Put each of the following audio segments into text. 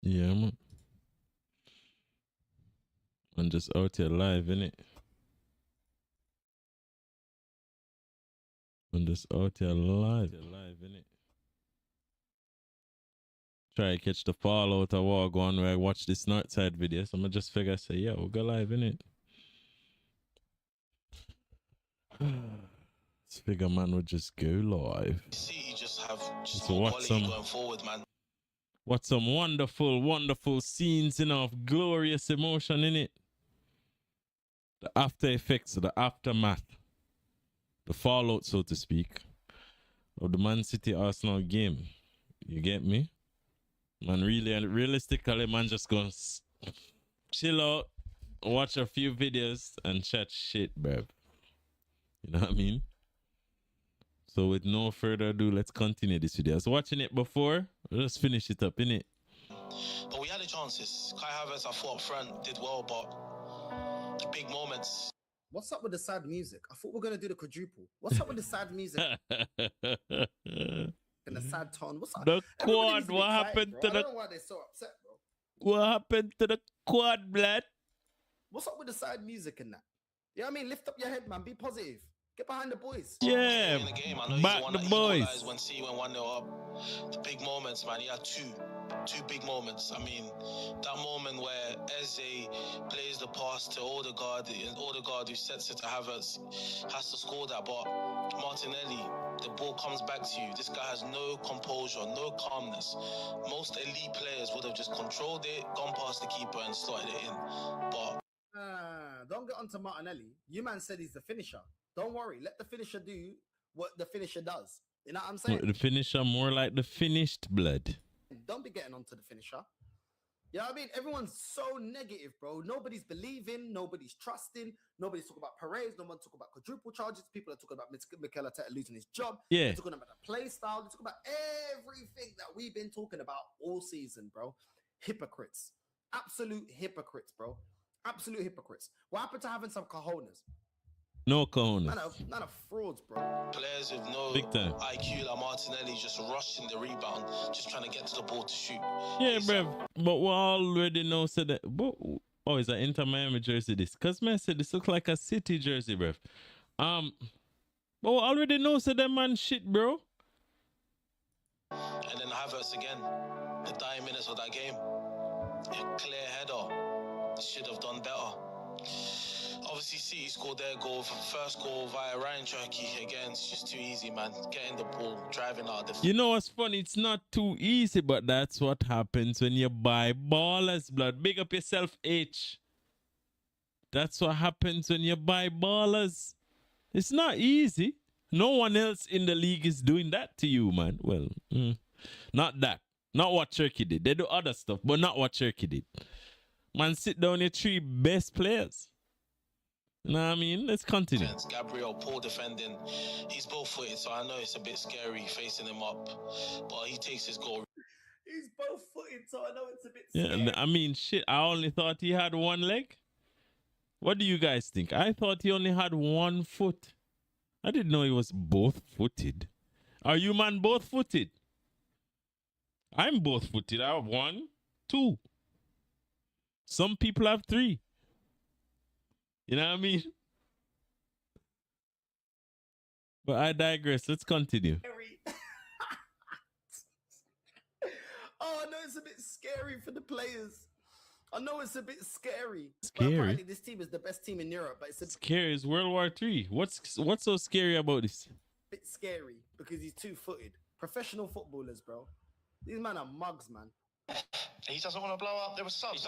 Yeah, man. I'm just out here live, innit? I'm just out here live, innit? Try to catch the fallout of war going where I watch this Northside video. So I'm just figure say, yeah, we'll go live, innit? This figure man would just go live. City just have just So more quality going forward, man. What some wonderful, wonderful scenes, of glorious emotion in it. The after effects, the aftermath, the fallout, so to speak, of the Man City Arsenal game. You get me? Man, really, realistically, man, just gonna chill out, watch a few videos, and chat shit, bruv. You know what I mean? So with no further ado, let's continue this video. I was watching it before. Let's finish it up, innit? But we had the chances. Kai Havertz, I thought up front, did well, but the big moments. What's up with the sad music? I thought we were gonna do the quadruple. What's up with the sad music and the sad tone? What's up? The Everybody needs quad, to be what excited, happened bro. to I the don't know why they're so upset, bro. what happened to the quad, blood? What's up with the sad music and that? You know what I mean? Lift up your head, man. Be positive. Get behind the boys. Yeah, In the game, I know back he's the one the that boys. equalized when City went 1-0 up. The big moments, man. He had two big moments. I mean, that moment where Eze plays the pass to Odegaard, and Odegaard, who sets it to Havertz, has to score that. But Martinelli, the ball comes back to you. This guy has no composure, no calmness. Most elite players would have just controlled it, gone past the keeper, and slotted it in. But Don't get onto Martinelli. You man said he's the finisher. Don't worry. Let the finisher do what the finisher does. You know what I'm saying? The finisher more like the finished blood. Don't be getting onto the finisher. You know what I mean? Everyone's so negative, bro. Nobody's believing, nobody's trusting, nobody's talking about Perez, no one's talking about quadruple charges. People are talking about Mikel Arteta losing his job. Yeah. They're talking about the play style. They're talking about everything that we've been talking about all season, bro. Hypocrites. Absolute hypocrites, bro. Absolute hypocrites. What happened to having some cojones? No cojones. None of frauds, bro. players with no Big time. IQ like Martinelli just rushing the rebound, just trying to get to the ball to shoot. Yeah, bruv. But we already know said that. But, oh, is that Inter Miami jersey this? Because man said this looks like a City jersey, bruv. But we already know said that man shit, bro. And then Havertz again, the dying minutes of that game. A clear header. Should have done better. Obviously, City scored their goal, first goal via Ryan Cherky. Again, it's just too easy, man. Getting the ball, driving out the... You know what's funny? It's not too easy, but that's what happens when you buy ballers, blood. Big up yourself, H. That's what happens when you buy ballers. It's not easy. No one else in the league is doing that to you, man. Well, not that. Not what Cherky did. They do other stuff, but not what Cherky did. Man, sit down your three best players. You know what I mean? Let's continue. Gabriel, poor defending. He's both-footed, so I know it's a bit scary facing him up. But he takes his goal. He's both-footed, so I know it's a bit scary. Yeah, I mean, shit, I only thought he had one leg. What do you guys think? I thought he only had one foot. I didn't know he was both-footed. Are you, man, both-footed? I'm both-footed. I have 1, 2. Some people have 3. You know what I mean? But I digress. Let's continue. Oh, I know it's a bit scary for the players. I know it's a bit scary. Scary? But apparently this team is the best team in Europe, but it's a Scary is World War III. What's so scary about this? bit scary because he's two-footed. Professional footballers, bro. These men are mugs, man. He doesn't want to blow up. There was subs.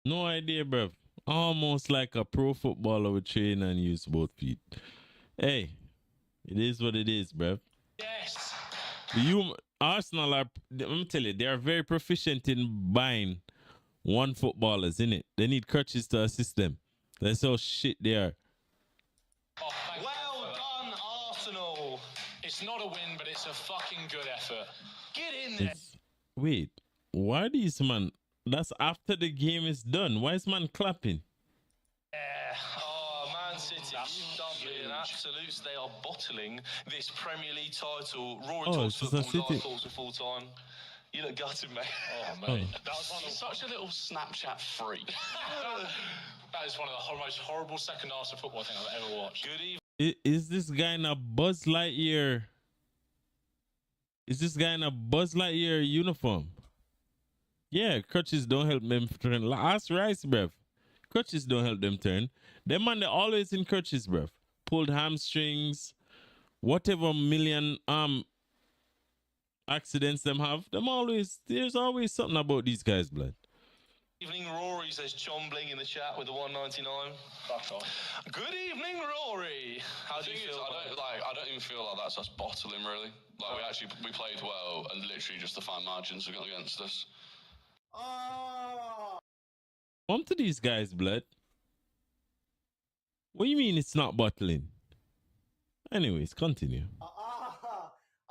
No idea, bruv. Almost like a pro footballer would train and use both feet. Hey, it is what it is, bruv. Yes. Arsenal are, let me tell you, they are very proficient in buying one footballers, innit? They need crutches to assist them. That's how shit they are. Oh, well done, Arsenal. It's not a win, but it's a fucking good effort. Get in there. Wait, why these man? That's after the game is done. Why is man clapping? Yeah. Oh, Man City, doubly and absolutes. They are bottling this Premier League title. Rory Oh, talks it's just a football, City. talks for full time. You look gutted, mate. Oh, mate. That was one of Such a little Snapchat freak. that is one of the most horrible second halves of football I think I've ever watched. Good evening. Is this guy in a Buzz Lightyear? Is this guy in a Buzz Lightyear uniform? Yeah, crutches don't help them turn. Ask Rice, bruv. Crutches don't help them turn. Them man, they're always in crutches, bruv. Pulled hamstrings, whatever million accidents them have. There's always something about these guys, blood. Evening, Rory, says John Bling in the chat with the 199. Fuck off. Good evening, Rory. How do you feel? I don't even feel like that's us bottling, really. Like, we played well, and literally just the fine margins have gone against us. Oh. On to these guys, blood. What do you mean it's not bottling? Anyways, continue.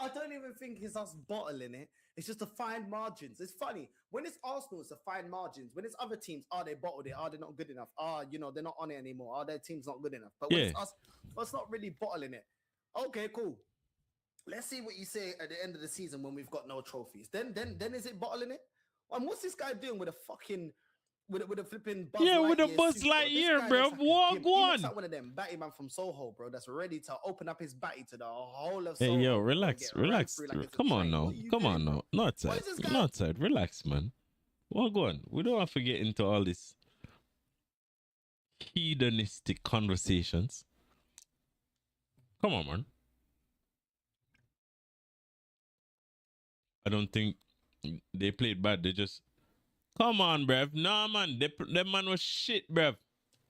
I don't even think it's us bottling it. It's just the fine margins. It's funny. When it's Arsenal, it's the fine margins. When it's other teams, they bottled it? Are they not good enough? They're not on it anymore. Are their teams not good enough? But when it's us, it's not really bottling it. Okay, cool. Let's see what you say at the end of the season when we've got no trophies. Then is it bottling it? And what's this guy doing with a fucking with a flipping Buzz Lightyear with a Buzz suit, bro? Lightyear, This guy bro. looks like a Walk gimp. He on. looks like one of them batty man from Soho, bro. That's ready to open up his batty to the whole of Hey, Soho. yo, bro, relax, get ran relax. through like it's a Come on train. now. What are you Come doing, on bro? now. Not What side. is this guy- Not side. Relax, man. Well, go on. We don't have to get into all this hedonistic conversations. Come on, man. I don't think they played bad. They just... Come on, bruv. Nah, man. That man was shit, bruv.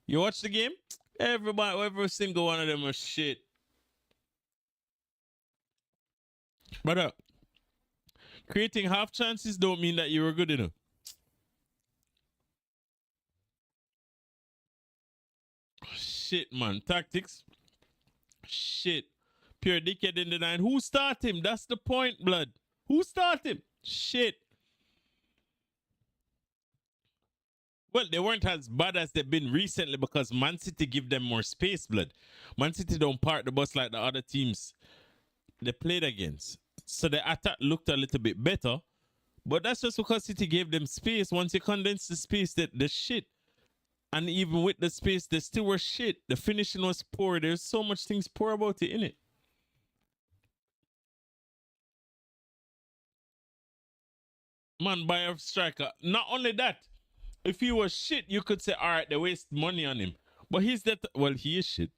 You watch the game? Every single one of them was shit. Brother, creating half chances don't mean that you were good enough. Shit, man. Tactics. Shit. Pure dickhead in the 9. Who start him? That's the point, blood. Who start him? Shit. Well, they weren't as bad as they've been recently because Man City give them more space, blood. Man City don't park the bus like the other teams they played against. So the attack looked a little bit better. But that's just because City gave them space. Once you condense the space, the shit. And even with the space, they still were shit. The finishing was poor. There's so much things poor about it, innit? Man, buy a striker. Not only that, if he was shit, you could say, all right, they waste money on him. But he's that. Well, he is shit.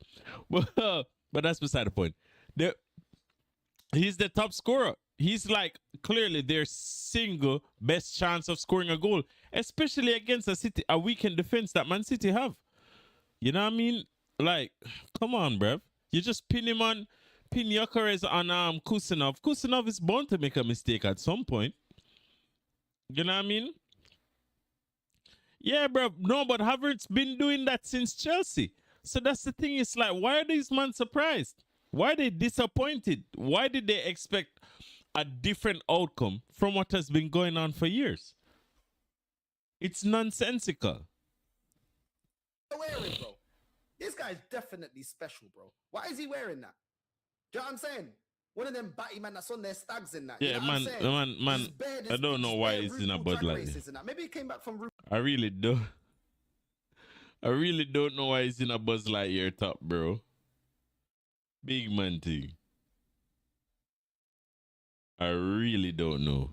But that's beside the point. He's the top scorer. He's like clearly their single best chance of scoring a goal, especially against a weakened defense that Man City have. You know what I mean? Like, come on, bruv. You just pin Gyökeres on Kusanov. Kusanov is bound to make a mistake at some point. You know what I mean? Yeah, bro. No, but Havertz been doing that since Chelsea. So that's the thing. It's like, why are these men surprised? Why are they disappointed? Why did they expect a different outcome from what has been going on for years? It's nonsensical. Wearing, bro. This guy's definitely special, bro. Why is he wearing that? Do you know what I'm saying? One of them batty man that's on their stags in that. Yeah, you know man. I don't know why he's in a Bud like this. Maybe he came back from. I really don't know why he's in a Buzz Lightyear top, bro. Big man thing. I really don't know.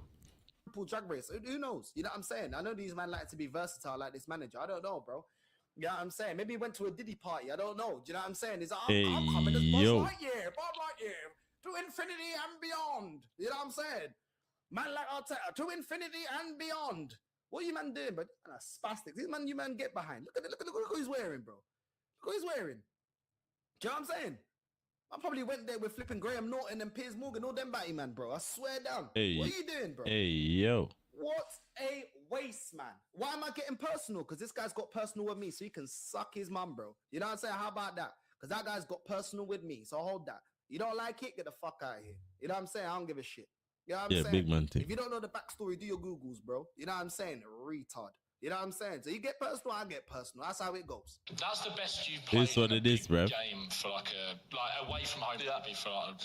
Drag race. Who knows? You know what I'm saying? I know these men like to be versatile like this manager. I don't know, bro. You know what I'm saying? Maybe he went to a Diddy party. I don't know. Do you know what I'm saying? He's like, I'm coming as Buzz Lightyear. Buzz Lightyear. To infinity and beyond. You know what I'm saying? Man like Arteta. To infinity and beyond. What are you man doing, bro? Spastic. These man you man get behind. Look who he's wearing, bro. Look who he's wearing. Do you know what I'm saying? I probably went there with flipping Graham Norton and Piers Morgan, all them batty man, bro. I swear down. Hey. What are you doing, bro? Hey, yo. What a waste, man. Why am I getting personal? Because this guy's got personal with me, so he can suck his mum, bro. You know what I'm saying? How about that? Because that guy's got personal with me, so hold that. You don't like it? Get the fuck out of here. You know what I'm saying? I don't give a shit. You know what I'm saying? Big man thing. If you don't know the backstory, do your Googles, bro. You know what I'm saying? Retard. You know what I'm saying? So you get personal, I get personal. That's how it goes. That's the best you've played It's what in it a is, big bruv. game for like away from home. Yeah. That'd be for like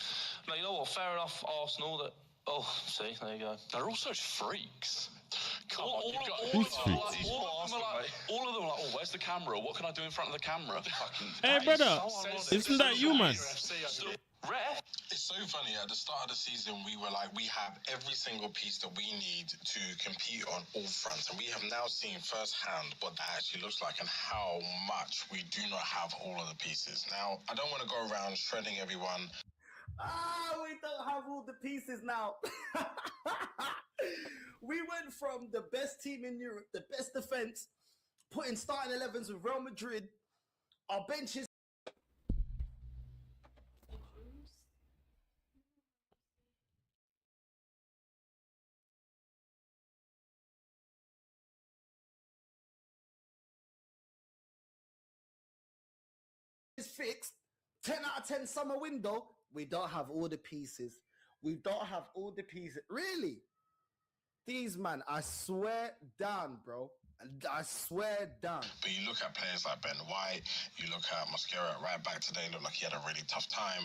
No, you know what? Fair enough, Arsenal, that Oh, see, there you go. They're all such freaks. Come All on, you've got Who's of them are freaks? like, oh, where's the camera? What can I do in front of the camera? Fucking, Hey, that is brother, so ironic. isn't that you, man? Ref? It's so funny. At the start of the season, we were like, we have every single piece that we need to compete on all fronts. And we have now seen firsthand what that actually looks like and how much we do not have all of the pieces. Now, I don't want to go around shredding everyone. We don't have all the pieces now. We went from the best team in Europe, the best defense, putting starting 11s with Real Madrid. Our benches. Is fixed. 10 out of 10 summer window. We don't have all the pieces. We don't have all the pieces. Really? These man, I swear down, bro. I swear down. But you look at players like Ben White, you look at Mosquera at right back today, looked like he had a really tough time.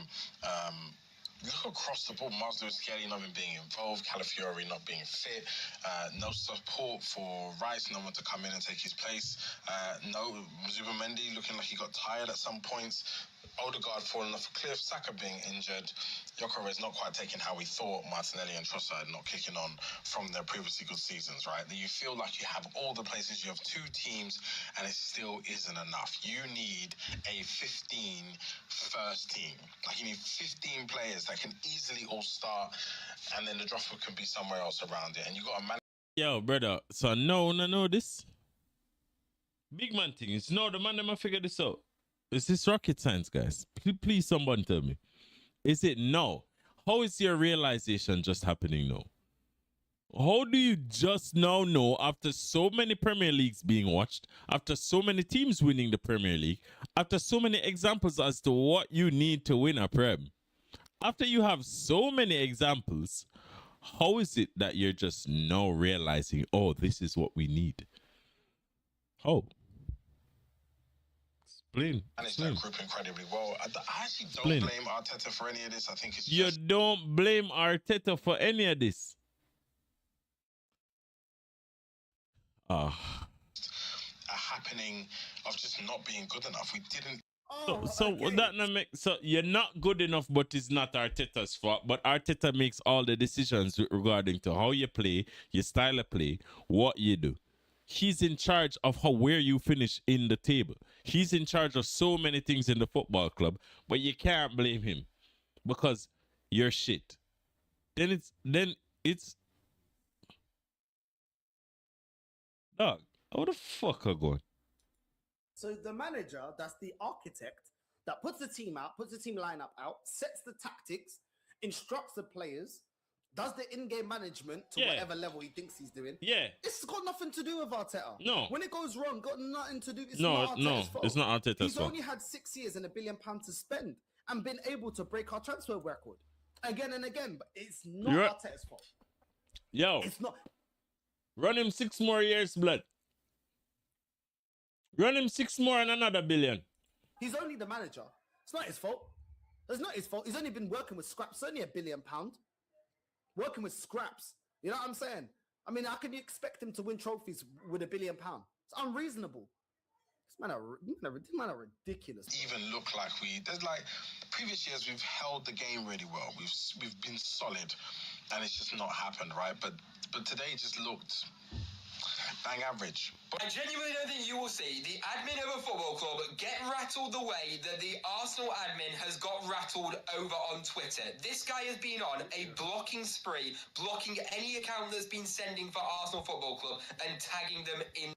Look across the board, Miles Lewis-Skelly not even being involved, Calafiori not being fit, no support for Rice, no one to come in and take his place. No, Zubamendi looking like he got tired at some points. Odegaard falling off a cliff, Saka being injured, Gyökeres not quite taking how we thought, Martinelli and Trossard not kicking on from their previously good seasons, right? That you feel like you have all the places, you have two teams, and it still isn't enough. You need a 15 first team. Like, you need 15 players that can easily all start, and then the drop can be somewhere else around it. And you got a man. Yo, brother. So no, this big man thing. It's no the man that might figure this out. Is this rocket science, guys? Please, someone tell me. Is it no? How is your realization just happening now? How do you just now know after so many Premier Leagues being watched, after so many teams winning the Premier League, after so many examples as to what you need to win a Prem, after you have so many examples, how is it that you're just now realizing, oh, this is what we need? How? Explain. Managed that group incredibly well. I actually don't Explain. blame Arteta for any of this. I think it's You just don't blame Arteta for any of this. a happening of just not being good enough. We didn't. So that not make so you're not good enough, but it's not Arteta's fault. But Arteta makes all the decisions regarding to how you play, your style of play, what you do. He's in charge of where you finish in the table. He's in charge of so many things in the football club, but you can't blame him because you're shit. Then it's dog. How the fuck are going? So the manager, that's the architect, that puts the team out, puts the team lineup out, sets the tactics, instructs the players, does the in-game management to whatever level he thinks he's doing. Yeah. It's got nothing to do with Arteta. No. When it goes wrong, got nothing to do. It's No, not Arteta's fault. it's not Arteta's He's fault. only had 6 years and £1 billion to spend and been able to break our transfer record again and again. But it's not Arteta's fault. Yo, It's not. run him 6 more years, blood. Run him 6 more and another $1 billion. He's only the manager. It's not his fault. It's not his fault. He's only been working with scraps. It's only £1 billion. Working with scraps. You know what I'm saying? I mean, how can you expect him to win trophies with £1 billion? It's unreasonable. These men are ridiculous. Even look like there's like previous years we've held the game really well. We've been solid, and it's just not happened, right? But today just looked bang average. I genuinely don't think you will see the admin of a football club get rattled the way that the Arsenal admin has got rattled over on Twitter. This guy has been on a blocking spree, blocking any account that's been sending for Arsenal Football Club and tagging them in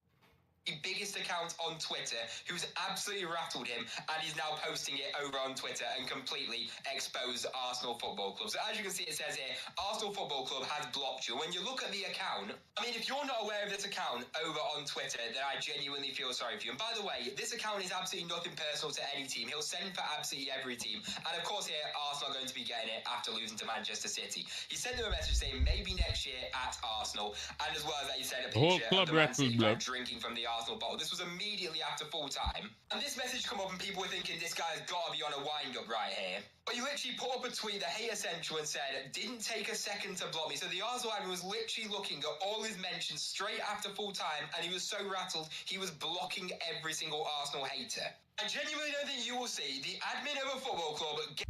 the biggest account on Twitter, who's absolutely rattled him, and he's now posting it over on Twitter and completely exposed Arsenal Football Club. So as you can see, it says here, Arsenal Football Club has blocked you. When you look at the account, I mean, if you're not aware of this account over on Twitter, then I genuinely feel sorry for you. And by the way, this account is absolutely nothing personal to any team. He'll send for absolutely every team. And of course here, Arsenal are going to be getting it after losing to Manchester City. He sent them a message saying maybe next year at Arsenal, and as well as that, he sent a The whole picture club of the Man City rattled, fan blood. drinking from the Arsenal bottle. This was immediately after full time. And this message come up and people were thinking this guy's got to be on a wind-up right here. But he literally put up a tweet, the Hater Central, and said, didn't take a second to block me. So the Arsenal admin was literally looking at all his mentions straight after full time, and he was so rattled, he was blocking every single Arsenal hater. I genuinely don't think you will see the admin of a football club get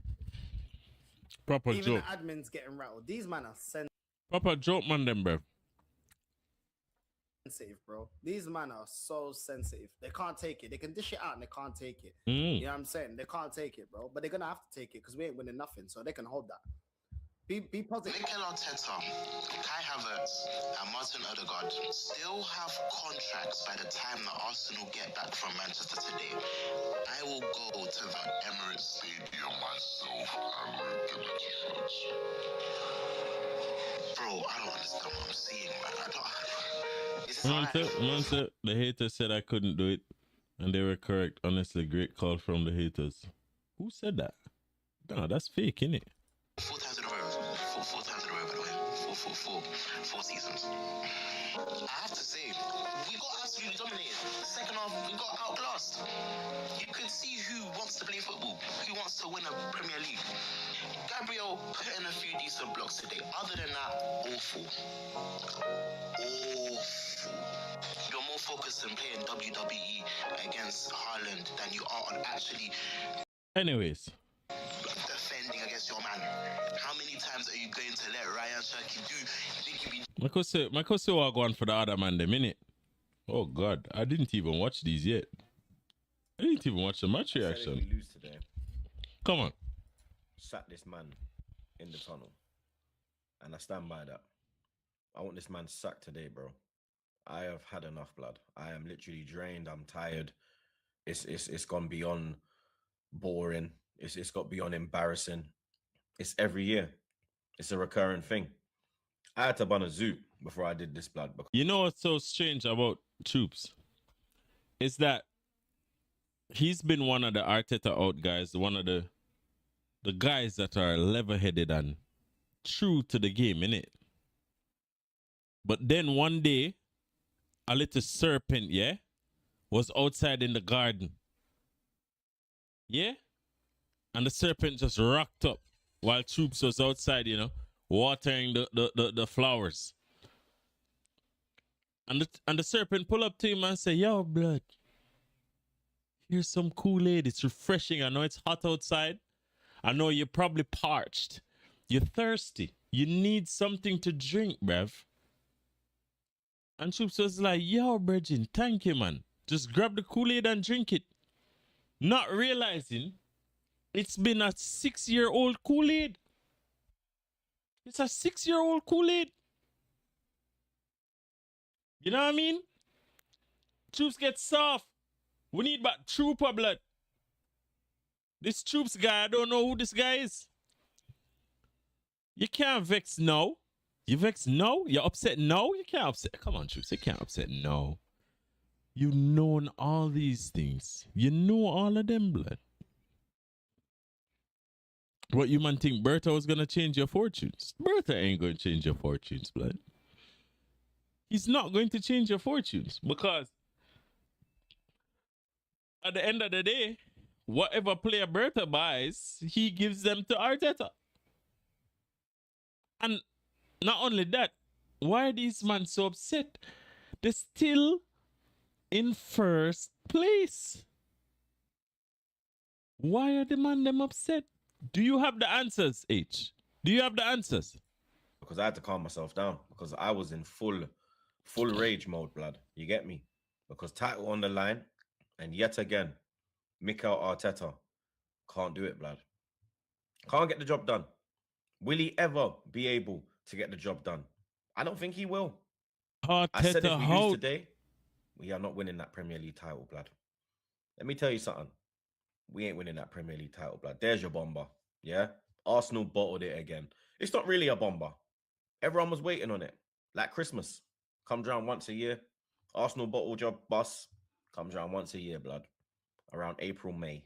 Proper Even joke. the admin's getting rattled. These man are Proper joke, man, them, bro. sensitive, bro. These men are so sensitive. They can't take it. They can dish it out and they can't take it. Mm. You know what I'm saying? They can't take it, bro. But they're gonna have to take it because we ain't winning nothing, so they can hold that. Be positive. Mikel Arteta, Kai Havertz, and Martin Odegaard still have contracts by the time that Arsenal get back from Manchester today. I will go to the Emirates Stadium myself and rip them into shreds. Bro, I don't understand what I'm seeing, man. I don't. Is this alright? Man said the haters said I couldn't do it, and they were correct. Honestly, great call from the haters. Who said that? No, that's fake, innit? 4 times in a row. Four times in a row, by the way. Four seasons. I have to say, we got absolutely dominated. The second half, we got outclassed. You could see who wants to play football, who wants to win a Premier League. Gabriel put in a few decent blocks today. Other than that, awful. Awful. You're more focused on playing WWE against Haaland than you are on actually Anyways, defending against your man. How many times are you going to let Ryan Cherki do? You think you be my cousin will go on for the other man the minute. Oh God, I didn't even watch these yet. I didn't even watch the match I said if reaction. we lose today, Come on. sack this man in the tunnel. And I stand by that. I want this man sacked today, bro. I have had enough, blood. I am literally drained. I'm tired. It's gone beyond boring. It's got beyond embarrassing. It's every year. It's a recurring thing. I had to burn a zoo before I did this, blood. You know what's so strange about Troops? Is that he's been one of the Arteta out guys, one of the guys that are level-headed and true to the game, innit? But then one day, a little serpent, yeah, was outside in the garden. Yeah? And the serpent just rocked up while Troops was outside, you know, watering the flowers. And the serpent pull up to him and say, yo, blood, here's some Kool-Aid. It's refreshing. I know it's hot outside. I know you're probably parched. You're thirsty. You need something to drink, bruv. And Troops was like, yo, Virgin, thank you, man. Just grab the Kool-Aid and drink it. Not realizing it's been a 6-year-old Kool-Aid. It's a 6-year-old Kool-Aid. You know what I mean? Troops get soft. We need back Trooper blood. This Troops guy, I don't know who this guy is. You can't vex now. You vex no? You're upset no? You can't upset. Come on, Troops. You can't upset no. You known all these things. You know all of them, blood. What you man think Bertha was gonna change your fortunes? Bertha ain't gonna change your fortunes, blood. He's not going to change your fortunes because at the end of the day, whatever player Bertha buys, he gives them to Arteta. And not only that, why are these men so upset? They're still in first place. Why are the man them upset? Do you have the answers, H? Do you have the answers? Because I had to calm myself down because I was in full rage mode, blood. You get me? Because title on the line, and yet again, Mikel Arteta can't do it, blood. Can't get the job done. Will he ever be able to get the job done? I don't think he will. I said if we lose today, we are not winning that Premier League title, blood. Let me tell you something. We ain't winning that Premier League title, blood. There's your bomber, yeah? Arsenal bottled it again. It's not really a bomber. Everyone was waiting on it. Like Christmas. Comes around once a year. Arsenal bottle job bus comes around once a year, blood. Around April, May.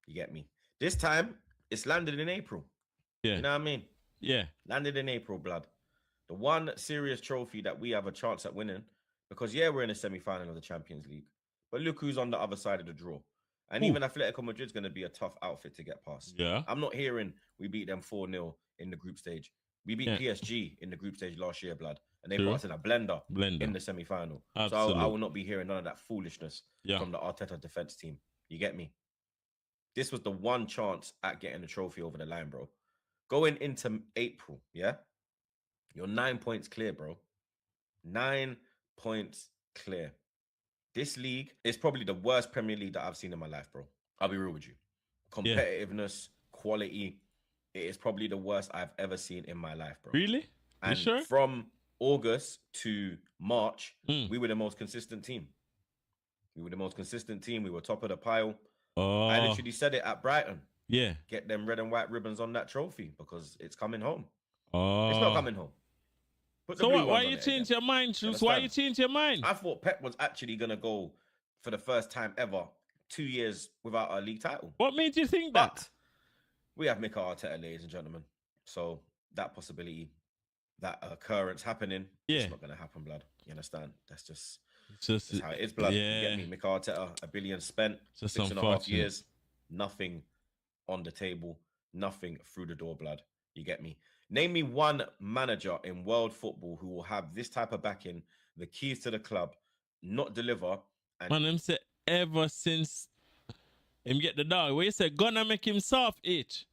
You get me? This time, it's landed in April. Yeah. You know what I mean? Yeah. Landed in April, blood. The one serious trophy that we have a chance at winning, Because yeah, we're in a semi-final of the Champions League, but look who's on the other side of the draw. And Who? even Atletico Madrid's going to be a tough outfit to get past. Yeah. I'm not hearing we beat them 4-0 in the group stage. We beat Yeah. PSG in the group stage last year, blood, and they True. put us in a blender Blender. in the semi-final. So Absolute. I will not be hearing none of that foolishness Yeah. from the Arteta defense team. You get me? This was the one chance at getting the trophy over the line, bro. Going into April, yeah? You're 9 points clear, bro. 9 points clear. This league is probably the worst Premier League that I've seen in my life, bro. I'll be real with you. Competitiveness, quality, it is probably the worst I've ever seen in my life, bro. Really? And you sure? from August to March, Mm. we were the most consistent team. We were the most consistent team. We were top of the pile. Oh, I literally said it at Brighton. yeah. Get them red and white ribbons on that trophy because it's coming home. Oh. It's not coming home. Put the So blue what, why ones on you it change again. your mind, Juice? Why you understand? change your mind? I thought Pep was actually going to go for the first time ever 2 years without a league title. What made you think that? But we have Mikel Arteta, ladies and gentlemen. So that possibility, that occurrence happening, Yeah. it's not going to happen, blood. You understand? That's just It's just that's how it is, blood. You yeah. get me? Mikel Arteta, $1 billion spent, Just 6.5 unfortunate. years, nothing on the table, nothing through the door, blood. You get me? Name me one manager in world football who will have this type of backing, the keys to the club, not deliver, and Man, them say ever since him get the dog, where you say gonna make him soft itch.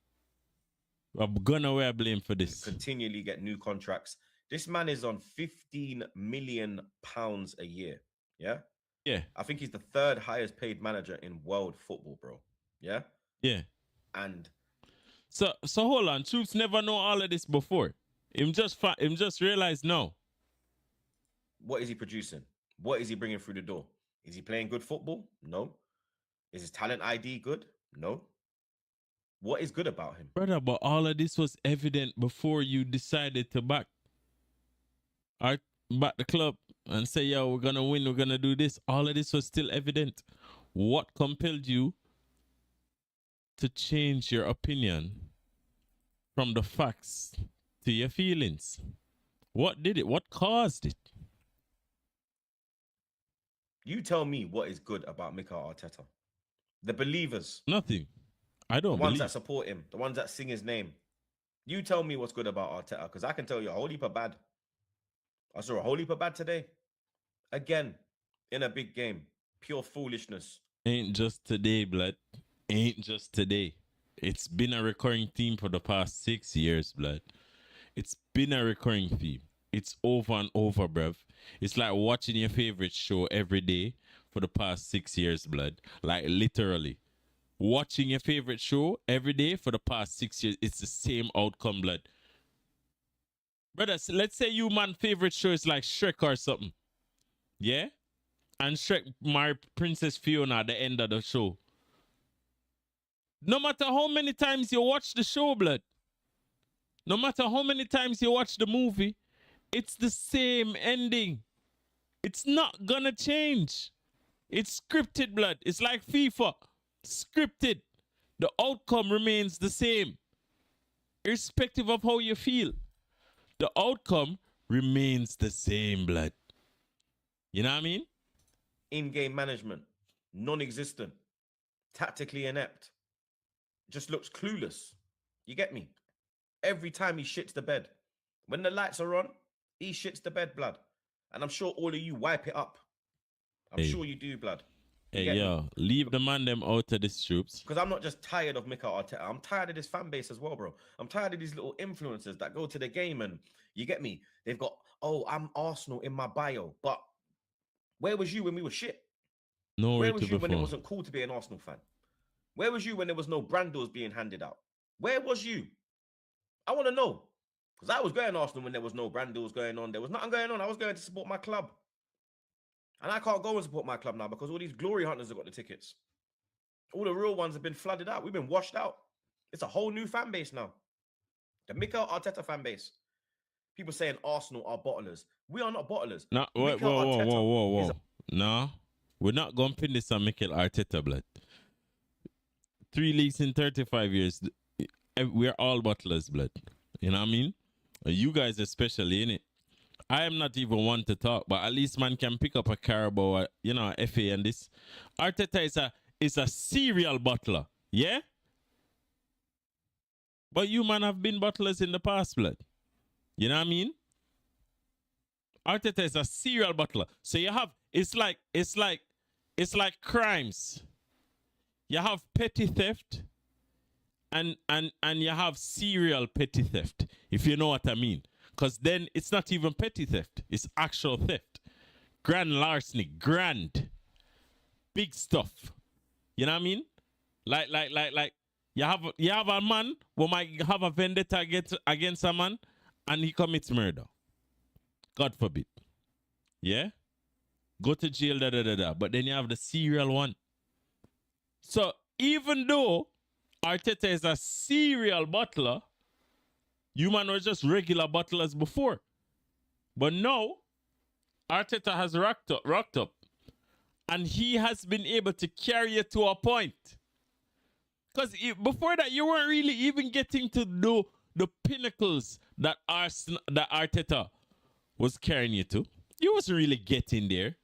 I'm gonna wear blame for this. continually get new contracts. This man is on £15 million a year. Yeah. Yeah, I think he's the third highest paid manager in world football, bro. Yeah. yeah. And So hold on. Troops never know all of this before. Him just realized no. what is he producing? What is he bringing through the door? Is he playing good football? No. Is his talent ID good? No. What is good about him? Brother, but all of this was evident before you decided to back the club and say, yo, we're gonna win, we're gonna do this. All of this was still evident. What compelled you to change your opinion from the facts to your feelings? What did it? What caused it? You tell me what is good about Mikel Arteta. The believers, Nothing. I the don't ones believe. that support him, the ones that sing his name. You tell me what's good about Arteta, because I can tell you a whole heap of bad. I saw a whole heap of bad today. Again, in a big game. Pure foolishness. Ain't just today, blood. Ain't just today. It's been a recurring theme for the past 6 years, blood. It's been a recurring theme. It's over and over, bruv. It's like watching your favorite show every day for the past 6 years, blood. Like literally. Watching your favorite show every day for the past 6 years. It's the same outcome, blood. Brothers, let's say you man favorite show is like Shrek or something. Yeah? And Shrek married Princess Fiona at the end of the show. No matter how many times you watch the show, blood, no matter how many times you watch the movie, it's the same ending. It's not gonna change. It's scripted, blood. It's like FIFA. Scripted. The outcome remains the same. Irrespective of how you feel. The outcome remains the same, blood. You know what I mean? In-game management. Non-existent. Tactically inept. Just looks clueless. You get me? Every time he shits the bed. When the lights are on, he shits the bed, blood. And I'm sure all of you wipe it up. I'm Hey. sure you do, blood. You Hey, get me? yo, leave the man them out of these troops. Because I'm not just tired of Mikel Arteta. I'm tired of this fan base as well, bro. I'm tired of these little influencers that go to the game and you get me. They've got, oh, I'm Arsenal in my bio. But where was you when we were shit? Nowhere Where to was you when it perform. wasn't cool to be an Arsenal fan? Where was you when there was no Brandos being handed out? Where was you? I want to know. Because I was going to Arsenal when there was no Brandos going on. There was nothing going on. I was going to support my club. And I can't go and support my club now because all these glory hunters have got the tickets. All the real ones have been flooded out. We've been washed out. It's a whole new fan base now. The Mikel Arteta fan base. People saying Arsenal are bottlers. We are not bottlers. No, whoa, Mikel whoa, whoa, Arteta whoa, whoa, is whoa. No, we're not going to pin this on Mikel Arteta, blood. 3 leagues in 35 years. We're all bottlers, blood. You know what I mean? You guys especially, innit? I am not even one to talk, but at least man can pick up a Carabao, you know, FA and this. Arteta is a serial butler, yeah? But you man have been butlers in the past, blood. You know what I mean? Arteta is a serial butler. So you have, it's like crimes. You have petty theft and you have serial petty theft, if you know what I mean. Because then it's not even petty theft, it's actual theft. Grand larceny, grand. Big stuff. You know what I mean? Like you have a man who might have a vendetta against a man and he commits murder. God forbid. Yeah? Go to jail, But then you have the serial one. So even though Arteta is a serial butler, you man were just regular butlers before. But now, Arteta has rocked up. And he has been able to carry you to a point. Because before that, you weren't really even getting to do the pinnacles that Arteta was carrying you to. You wasn't really getting there.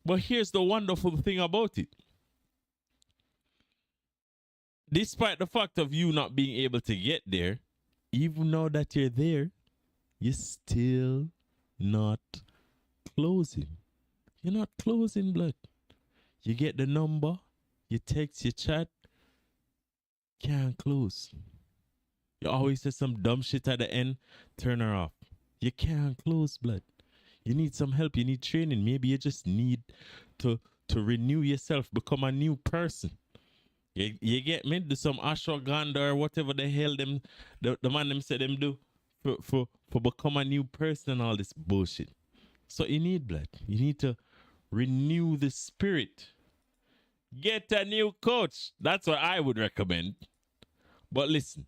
But here's the wonderful thing about it. Despite the fact of you not being able to get there, even now that you're there, you're still not closing. You're not closing, blood. You get the number, you text, you chat, can't close. You always say some dumb shit at the end, turn her off. You can't close, blood. You need some help, you need training. Maybe you just need to renew yourself, become a new person. You get me? Do some ashwagandha or whatever the hell the man them said them do for become a new person and all this bullshit. So you need blood. You need to renew the spirit. Get a new coach. That's what I would recommend. But listen,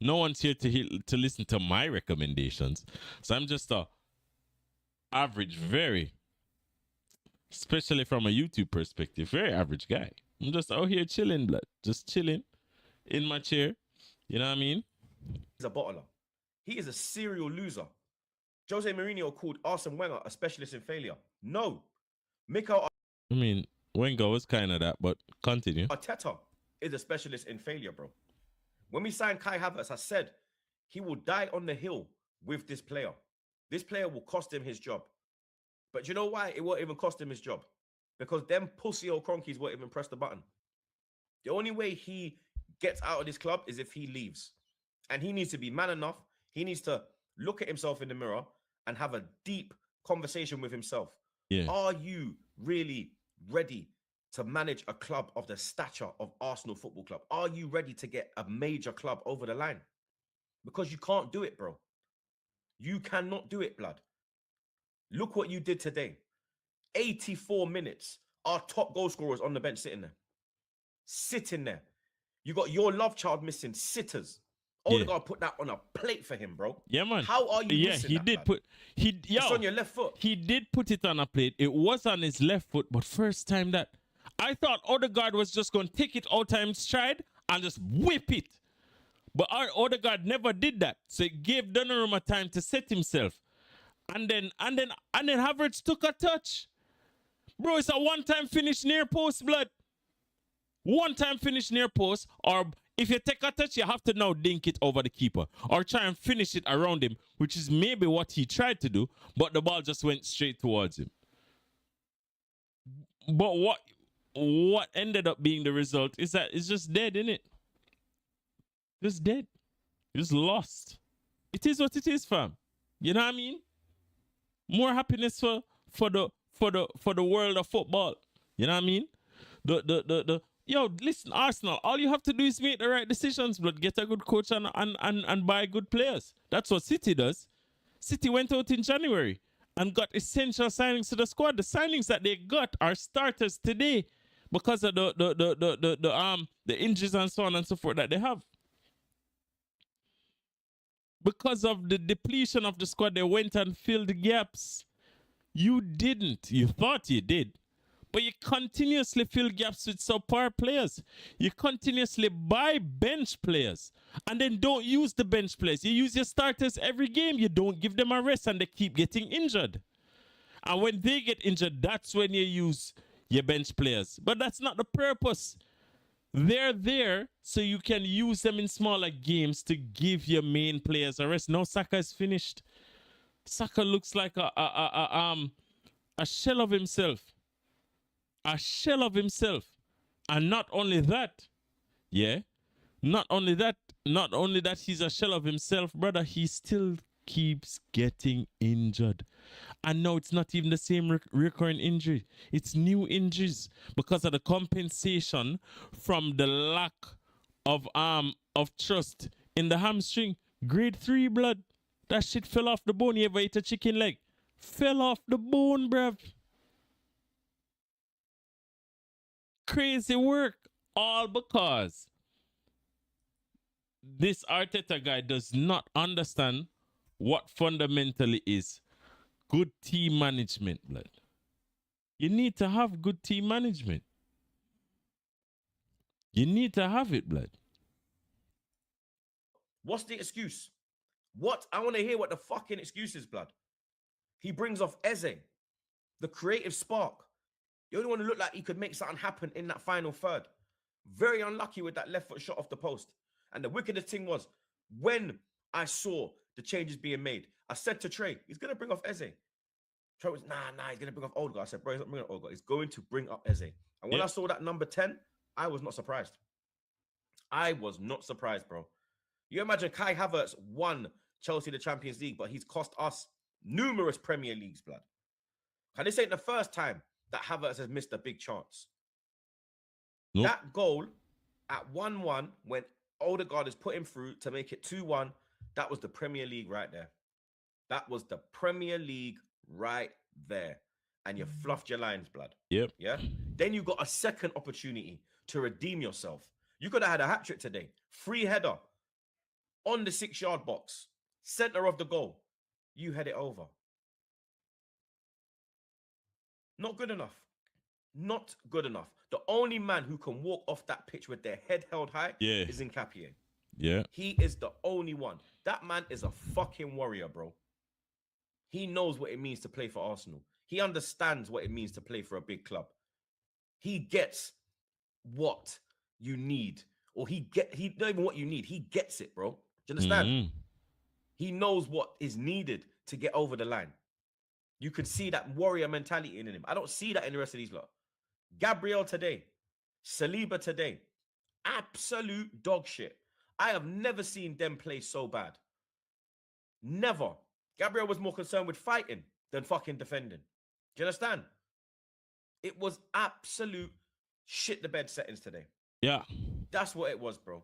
no one's here to listen to my recommendations. So I'm just a average, very, especially from a YouTube perspective, very average guy. I'm just out here chilling, blood. Just chilling in my chair. You know what I mean? He's a bottler. He is a serial loser. Jose Mourinho called Arsene Wenger a specialist in failure. No. Mikel I mean, Wenger was kind of that, but continue. Arteta is a specialist in failure, bro. When we signed Kai Havertz, I said he will die on the hill with this player. This player will cost him his job. But you know why it won't even cost him his job? Because them pussy old cronkies won't even press the button. The only way he gets out of this club is if he leaves. And he needs to be man enough. He needs to look at himself in the mirror and have a deep conversation with himself. Yeah. Are you really ready to manage a club of the stature of Arsenal Football Club? Are you ready to get a major club over the line? Because you can't do it, bro. You cannot do it, blood. Look what you did today. 84 minutes. Our top goal scorers on the bench sitting there. Sitting there. You got your love child missing sitters. Odegaard put that on a plate for him, bro. Yeah, man. How are you missing he that, did blood? put It's on your left foot. He did put it on a plate. It was on his left foot, but first time that I thought Odegaard was just going to take it all time stride and just whip it. But our Odegaard never did that. So it gave Donnarumma time to set himself. And then Havertz took a touch. Bro, it's a one-time finish near post, blood. One-time finish near post, or if you take a touch, you have to now dink it over the keeper or try and finish it around him, which is maybe what he tried to do, but the ball just went straight towards him. But what ended up being the result is that it's just dead, innit? Just dead. Just lost. It is what it is, fam. You know what I mean? More happiness for the world of football. You know what I mean? Yo, listen, Arsenal, all you have to do is make the right decisions, but get a good coach and buy good players. That's what City does. City went out in January and got essential signings to the squad. The signings that they got are starters today because of the injuries and so on and so forth that they have. Because of the depletion of the squad, they went and filled the gaps. You didn't. You thought you did. But you continuously fill gaps with subpar players. You continuously buy bench players and then don't use the bench players. You use your starters every game. You don't give them a rest and they keep getting injured. And when they get injured, that's when you use your bench players. But that's not the purpose. They're there so you can use them in smaller games to give your main players a rest. Now Saka is finished. Saka looks like a shell of himself. A shell of himself. And not only that, not only that he's a shell of himself, brother, he still keeps getting injured. And now it's not even the same recurring injury. It's new injuries because of the compensation from the lack of trust in the hamstring. Grade 3 blood. That shit fell off the bone. You ever ate a chicken leg? Fell off the bone, bruv. Crazy work. All because this Arteta guy does not understand what fundamentally is good team management, blood. You need to have good team management. You need to have it, blood. What's the excuse? What? I want to hear what the fucking excuse is, blood. He brings off Eze, the creative spark. The only one who looked like he could make something happen in that final third. Very unlucky with that left foot shot off the post. And the wickedest thing was, when I saw the changes being made, I said to Trey, he's going to bring off Eze. Trey was, nah, he's going to bring off Odegaard. I said, bro, he's not bringing off Odegaard. He's going to bring up Eze. And when I saw that number 10, I was not surprised. I was not surprised, bro. You imagine Kai Havertz won Chelsea the Champions League, but he's cost us numerous Premier Leagues, blood. And this ain't the first time that Havertz has missed a big chance. Nope. That goal at 1-1, when Odegaard is put him through to make it 2-1, that was the Premier League right there. That was the Premier League right there. And you fluffed your lines, blood. Yep. Yeah? Then you got a second opportunity to redeem yourself. You could have had a hat-trick today. Free header on the 6-yard box. Center of the goal. You had it over. Not good enough. Not good enough. The only man who can walk off that pitch with their head held high is Nketiah. Yeah. He is the only one. That man is a fucking warrior, bro. He knows what it means to play for Arsenal. He understands what it means to play for a big club. He gets what you need. Or he not even what you need. He gets it, bro. Do you understand? Mm-hmm. He knows what is needed to get over the line. You could see that warrior mentality in him. I don't see that in the rest of these lot. Gabriel today. Saliba today. Absolute dog shit. I have never seen them play so bad. Never. Gabriel was more concerned with fighting than fucking defending. Do you understand? It was absolute shit the bed settings today. Yeah. That's what it was, bro.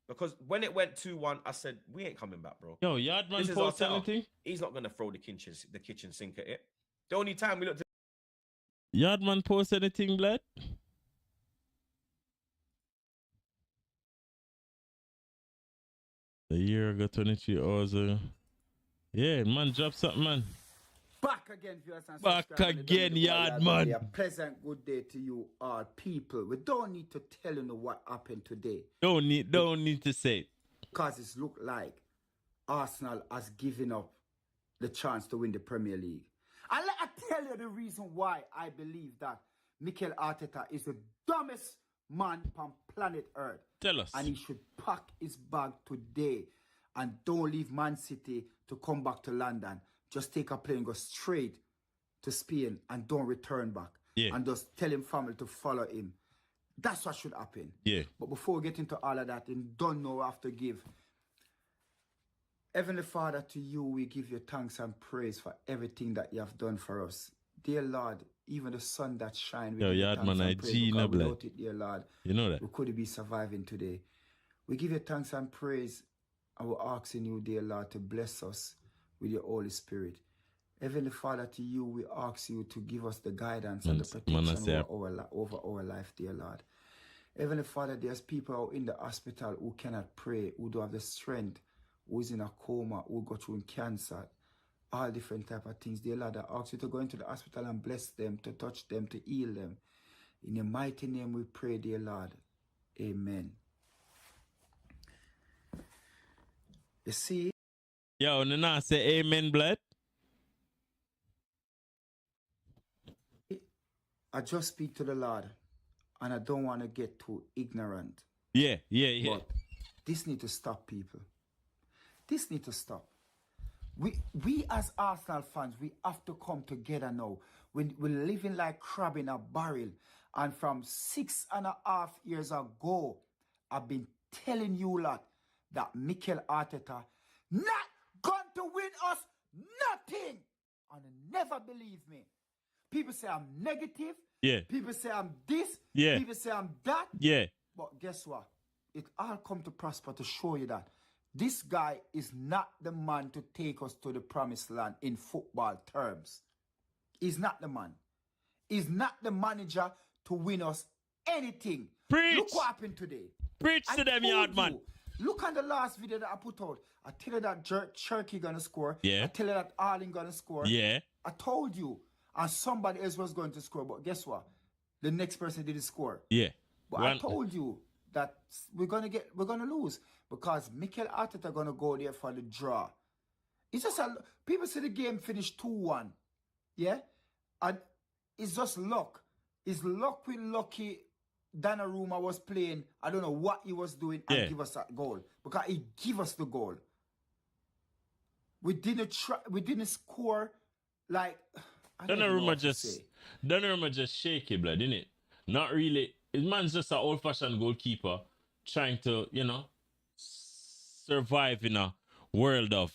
Because when it went 2-1, I said, we ain't coming back, bro. Yo, Yardman post anything? He's not going to throw the kitchen sink at it. The only time we looked at... Yardman post anything, blood? A year ago, 23 hours ago. Yeah, man, drop something, man. Back again, viewers and back again, Yardman. A pleasant good day to you all people. We don't need to tell you what happened today. Don't need to say it. Because it's looked like Arsenal has given up the chance to win the Premier League. And let me tell you the reason why I believe that Mikel Arteta is the dumbest man on planet Earth. Tell us. And he should pack his bag today and don't leave Man City to come back to London. Just take a plane, go straight to Spain and don't return back. Yeah. And just tell him family to follow him. That's what should happen. Yeah. But before we get into all of that, and don't know what I have to give. Heavenly Father, to you we give you thanks and praise for everything that you have done for us. Dear Lord, even the sun that shines, we give you thanks and praise, because without it, dear Lord, you know that we couldn't be surviving today. We give you thanks and praise, and we're asking you, dear Lord, to bless us with your Holy Spirit. Heavenly Father, to you we ask you to give us the guidance and the protection over our life, dear Lord. Heavenly Father, there's people out in the hospital who cannot pray, who don't have the strength, who is in a coma, who go through cancer. all different type of things. Dear Lord, I ask you to go into the hospital and bless them, to touch them, to heal them. In your mighty name we pray, dear Lord. Amen. You see? Yo, Nana say amen, blood. I just speak to the Lord, and I don't want to get too ignorant. Yeah. But this need to stop, people. This need to stop. We as Arsenal fans, we have to come together now. We're living like crab in a barrel. And from 6.5 years ago, I've been telling you lot that Mikel Arteta not going to win us nothing. And never believe me. People say I'm negative. Yeah. People say I'm this. Yeah. People say I'm that. Yeah. But guess what? It all come to prosper to show you that this guy is not the man to take us to the promised land in football terms. He's not the man. He's not the manager to win us anything. Preach. Look what happened today. Preach to them, yard man. Look on the last video that I put out. I tell you that Cherky gonna score. Yeah. I tell you that Arling gonna score. Yeah. I told you. And somebody else was going to score. But guess what? The next person didn't score. Yeah. But I told you that we're gonna lose because Mikel Arteta gonna go there for the draw. It's just people say the game finished 2-1. Yeah? And it's just luck. It's luck with lucky Donnarumma was playing. I don't know what he was doing and give us that goal. Because he give us the goal. We didn't score like Donnarumma just shaky, blood, innit? Not really. His man's just an old-fashioned goalkeeper trying to, survive in a world of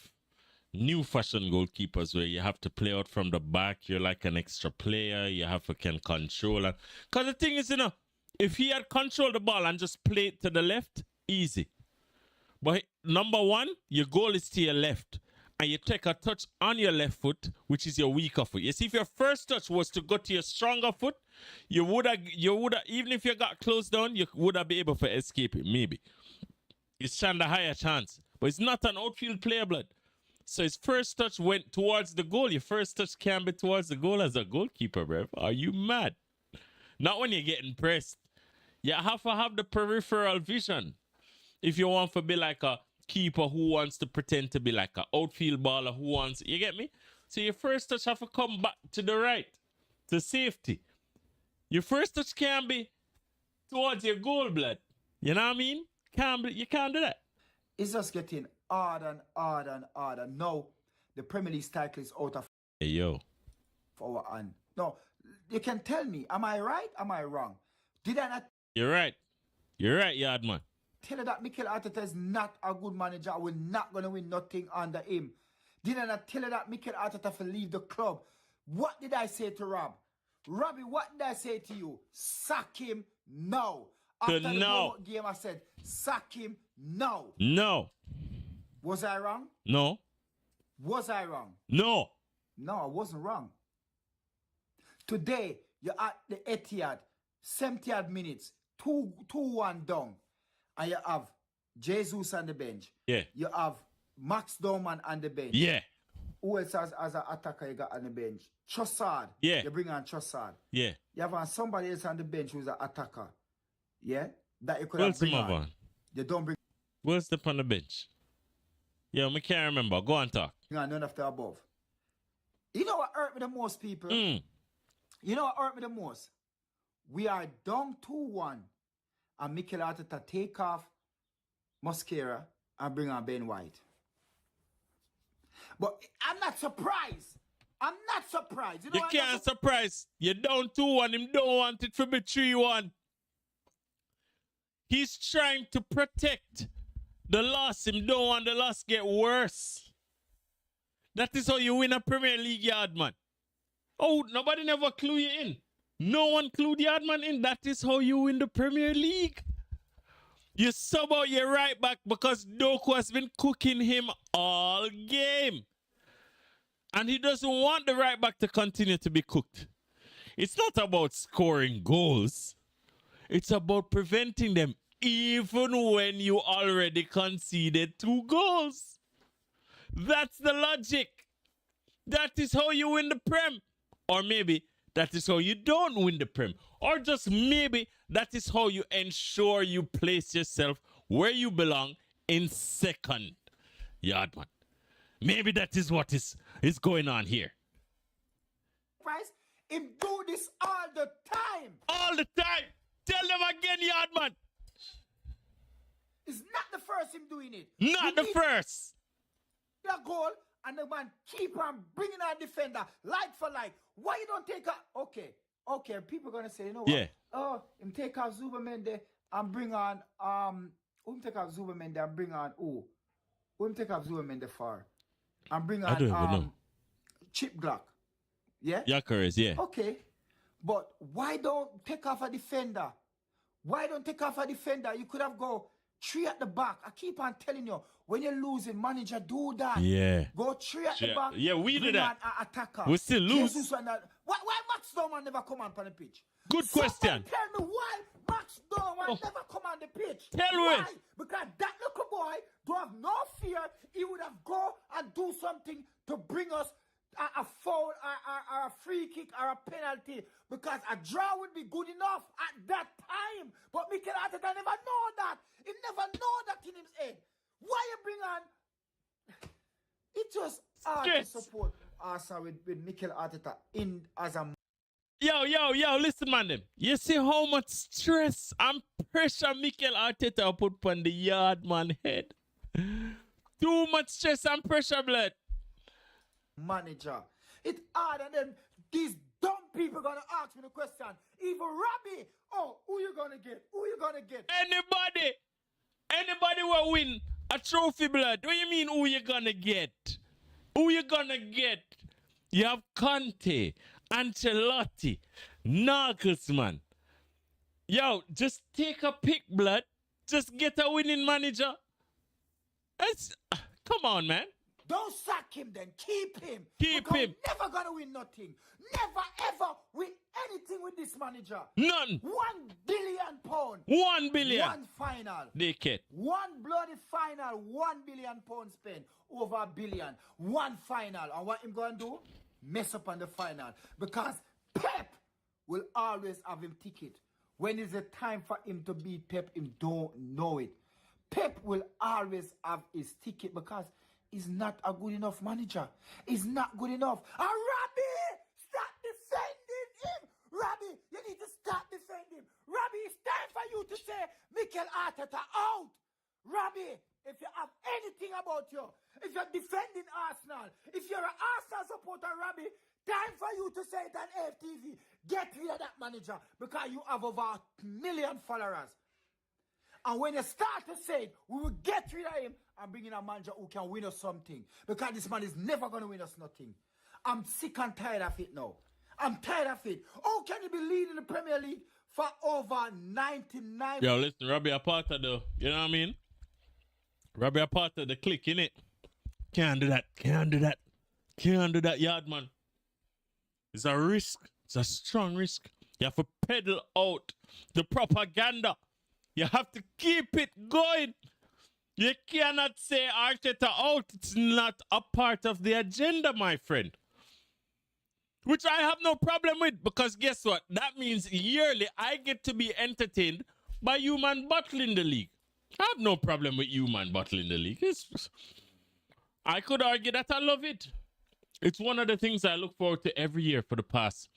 new-fashioned goalkeepers where you have to play out from the back. You're like an extra player. You have to can control it. Because the thing is, if he had controlled the ball and just played to the left, easy. But number one, your goal is to your left. And you take a touch on your left foot, which is your weaker foot. You see, if your first touch was to go to your stronger foot, you would have, even if you got closed down, you would have been able to escape it, maybe. You stand a higher chance. But it's not an outfield player, blood. So his first touch went towards the goal. Your first touch can be towards the goal as a goalkeeper, bruv. Are you mad? Not when you're getting pressed. You have to have the peripheral vision. If you want to be like a keeper who wants to pretend to be like an outfield baller who wants, you get me? So your first touch have to come back to the right, to safety. Your first touch can be towards your goal, blood. You know what I mean? You can't do that. It's just getting harder and harder and harder. No, the Premier League title is out of our hand. No, you can tell me, am I right? Am I wrong? Did I not? You're right. You're right, Yardman. Tell you that Mikel Arteta is not a good manager. We're not going to win nothing under him. Did I not tell you that Mikel Arteta will leave the club? What did I say to Rob? Robbie, what did I say to you? Sack him now. After the game, I said, sack him now. No. Was I wrong? No. Was I wrong? No. No, I wasn't wrong. Today, you're at the Etihad, 70 minutes, 2-1 down. And you have Jesus on the bench. Yeah. You have Max Dorman on the bench. Yeah. Who else as an attacker you got on the bench? Trossard. Yeah. You bring on Trossard. Yeah. You have somebody else on the bench who's an attacker. Yeah? That you could have bring on. You don't bring... Where's the on the bench? Yo, I can't remember. Go on, talk. None of the above. You know what hurt me the most, people? You know what hurt me the most? We are down 2-1. And Mikel Arteta take off Mosquera and bring on Ben White. But I'm not surprised. I'm not surprised. You can't surprise. You're down 2-1. Him don't want it to be 3-1. He's trying to protect the loss. Him don't want the loss get worse. That is how you win a Premier League, Yardman. Oh, nobody never clue you in. No one clued Yardman in. That is how you win the Premier League. You sub out your right back because Doku has been cooking him all game. And he doesn't want the right back to continue to be cooked. It's not about scoring goals. It's about preventing them even when you already conceded 2 goals. That's the logic. that is how you win the Prem. Or maybe that is how you don't win the Prem. Or just maybe that is how you ensure you place yourself where you belong in second. Yardman. Maybe that is what is going on here. Price, him do this all the time. All the time. Tell them again, Yardman. It's not the first him doing it. Not the first. The goal and the man keep on bringing our defender like for like. Why you don't take a okay? People gonna say, you know what? Yeah. Oh, him take off Zubamende and bring on him take off Zubamende and bring on who him take off Zubamende for and bring I don't even on know. Chip Glock. Yeah. Yakeres, yeah. Okay, but why don't take off a defender? Why don't take off a defender? You could have go 3 at the back. I keep on telling you, when you're losing, manager, do that. Yeah. Go 3 at the Yeah. back. Yeah, we do bring that. on a attacker. We still lose. Jesus and that. Why Max Dorman never come on the pitch? Good question. Somebody tell me why Max Dorman never come on the pitch. Tell why? me. Because that little boy don't have no fear. He would have go and do something to bring us a foul or a free kick or a penalty, because a draw would be good enough at that time. But Mikel Arteta never know that. He never know that in his head. Why you bring on? It was hard to support Arsenal with Mikel Arteta in as a. Yo, listen, man, them. You see how much stress and pressure Mikel Arteta put on the yard man head? Too much stress and pressure, blood. Manager. It's hard, and then these dumb people gonna ask me the question. Even Robbie, who you gonna get? Who you gonna get? Anybody will win a trophy, blood. What do you mean who you gonna get? Who you gonna get? You have Conte, Ancelotti, Nagelsmann. Yo, just take a pick, blood. Just get a winning manager. Come on, man. Don't sack him then. Keep him. Keep because him. Never gonna win nothing. Never ever win anything with this manager. None. £1 billion. 1 billion. One final. Naked. One bloody final. £1 billion spent. Over $1 billion. One final. And what him gonna do? Mess up on the final. Because Pep will always have him ticket. When is the time for him to beat Pep, him don't know it. Pep will always have his ticket because he's not a good enough manager. He's not good enough. And Robbie, stop defending him. Robbie, you need to stop defending him. Robbie, it's time for you to say Mikel Arteta out. Robbie, if you have anything about you, if you're defending Arsenal, if you're an Arsenal supporter, Robbie, time for you to say it on FTV. Get rid of that manager because you have over 1 million followers. And when you start to say it, we will get rid of him and bring in a manager who can win us something. Because this man is never going to win us nothing. I'm sick and tired of it now. I'm tired of it. How can you be leading the Premier League for over 99? Yo, listen, Robbie a part of the, you know what I mean? Robbie a part of the clique, innit? Can't do that, yard man. It's a risk. It's a strong risk. You have to pedal out the propaganda. You have to keep it going. You cannot say Arteta out. It's not a part of the agenda, my friend. Which I have no problem with, because guess what? That means yearly I get to be entertained by you man battling the league. I have no problem with you man battling the league. I could argue that I love it. It's one of the things I look forward to every year for the past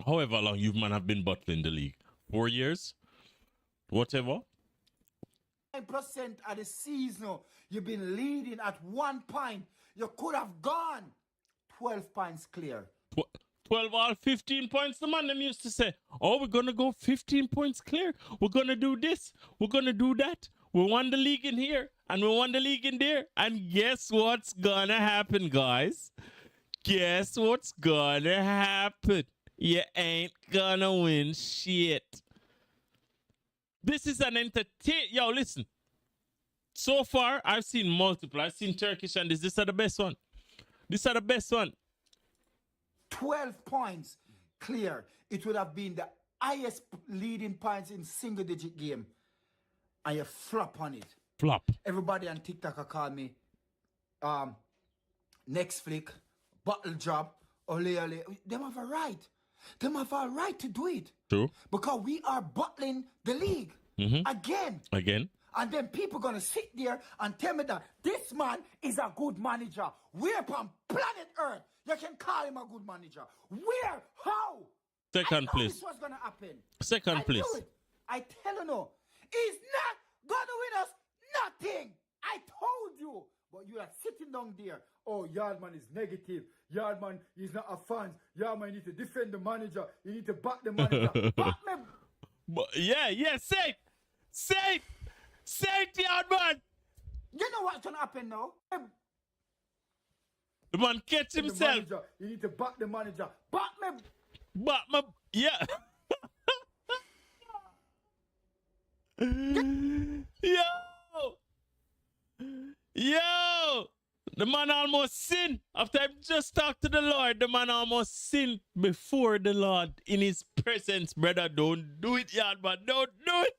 however long you man have been battling the league. 4 years? Whatever. 9% of the season, you've been leading at 1 point. You could have gone 12 points clear. 12 or 15 points, the man them used to say, oh, we're going to go 15 points clear. We're going to do this. We're going to do that. We won the league in here and we won the league in there. And guess what's going to happen, guys? Guess what's going to happen? You ain't going to win shit. This is an entertain. Yo, listen. So far, I've seen multiple. I've seen Turkish and this are the best one. These are the best one. 12 points clear. It would have been the highest leading points in single-digit game. And you flop on it. Flop. Everybody on TikTok call me next flick, bottle job, ole ole. Them have a right. Them have a right to do it. True. Because we are bottling the league again. Again. And then people gonna sit there and tell me that this man is a good manager. Where upon planet Earth you can call him a good manager? Where? How? Second I knew place. this was gonna happen. Second I place. knew it. I tell you no. He's not gonna win us nothing. I told you. But you are sitting down there. Oh, Yardman is negative. Yardman is not a fan. Yardman, you need to defend the manager. You need to back the manager. Back me. But yeah, say it, Yardman. You know what's gonna happen now? The man catch The himself. manager. You need to back the manager. Back me. But my yeah. Yo, the man almost sinned. After I just talked to the Lord, the man almost sinned before the Lord in his presence. Brother, don't do it, Yardman. Don't do it.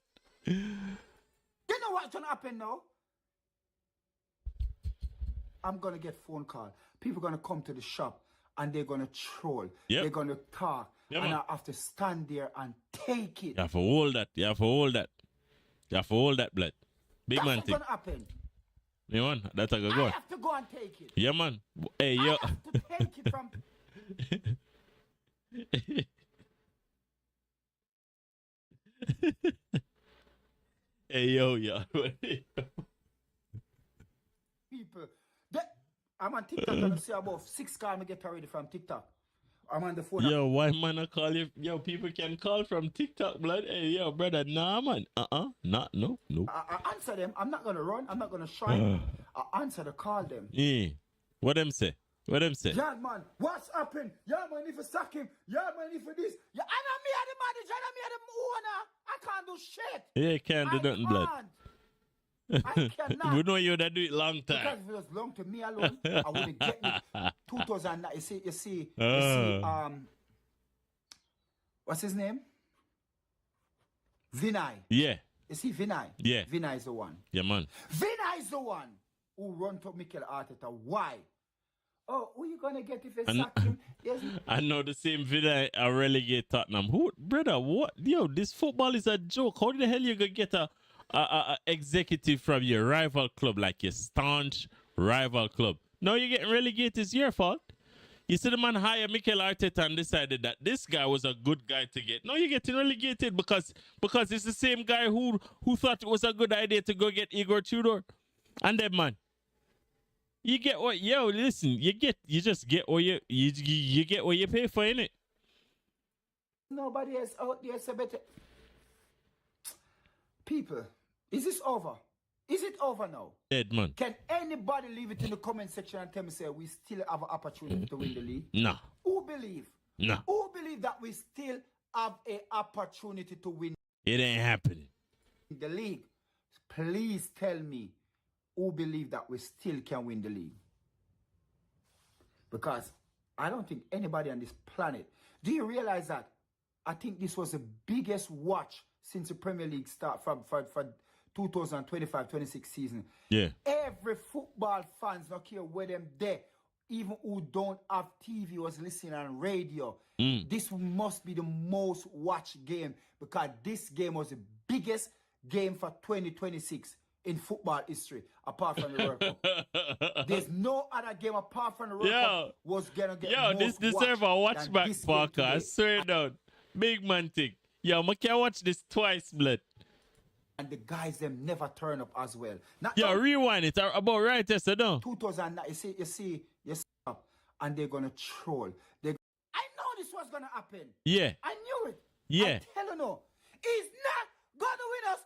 You know what's gonna happen now? I'm gonna get phone call. People gonna come to the shop and they're gonna troll. Yep. They're gonna talk. Yeah, and man. I have to stand there and take it. You have to hold that. You have to hold that. You have to hold that, blood. Big That's man what's thing. gonna happen. Yeah, man. That's a good I one. have to go and take it. Yeah, man. Hey, I yo. have to take it from. Hey, yo. People. I'm on TikTok and I see about 6 calls I get already from TikTok. I'm on the phone. Yo, why man I call you? Yo, people can call from TikTok, blood. Hey, yo, brother, nah, man. Not, no. I answer them. I'm not gonna run. I'm not gonna shy. I answer the call them. Yeah. What them say? Yeah, man. What's happened? Yeah, man. If you sack him. Yeah, man. If you this. Yeah, I know me are the manager. I know me are the owner. I can't do shit. Yeah, you can't do nothing, blood. I cannot. We know you that do it long Because time. if it was long to me alone, I wouldn't get me. 2009. You see, what's his name? Vinay. Yeah. You see, Vinay. Yeah. Vinay is the one. Yeah, man. Vinay is the one who run to Mikel Arteta. Why? Oh, who you gonna get if you And- sack him? Yes. I know the same video I relegate Tottenham. Who, brother, what? Yo, this football is a joke. How the hell you gonna get a executive from your rival club, like your staunch rival club? No, you're getting relegated. It's your fault. You see the man hire Mikel Arteta and decided that this guy was a good guy to get. No, you're getting relegated because it's the same guy who thought it was a good idea to go get Igor Tudor. And then, man, you get what? Yo, listen, you just get what you get what you pay for, innit? Nobody else out there so better. People, is this over? Is it over now? Dead, man. Can anybody leave it in the comment section and tell me, say, we still have an opportunity to win the league? Nah. Who believe? Nah. Who believe that we still have an opportunity to win It ain't happening. the league? Please tell me who believe that we still can win the league. Because I don't think anybody on this planet. Do you realize that? I think this was the biggest watch since the Premier League start for 2025-26 season. Yeah. Every football fans, not care where them there, even who don't have TV was listening on radio. This must be the most watched game because this game was the biggest game for 2026 in football history, apart from the World Cup. There's no other game apart from the World Cup was gonna get Yo, this deserve a watch than back this game podcast. today. Swear down. Big man thing. Yo, I can watch this twice, blood. And the guys them never turn up as well. Not Yo, rewind it. About right, yes, I know. 2009, you see, and they're gonna troll. I know this was gonna happen. Yeah. I knew it. Yeah. I tell you no, he's not gonna win us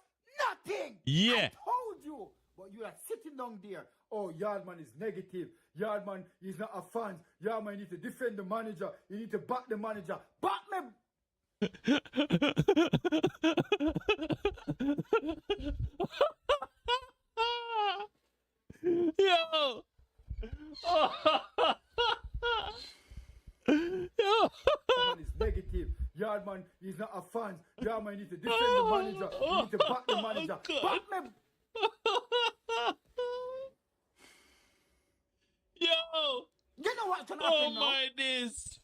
nothing. Yeah. I told you. But you are sitting down there. Oh, Yardman is negative. Yardman is not a fan. Yardman, you need to defend the manager. You need to back the manager. Back me. Yo. Yo. Yardman is negative. Yardman is not a fan. Yardman, you need to defend the manager. You need to back the manager. Back me. Yo. You know what's gonna Oh happen now? my days.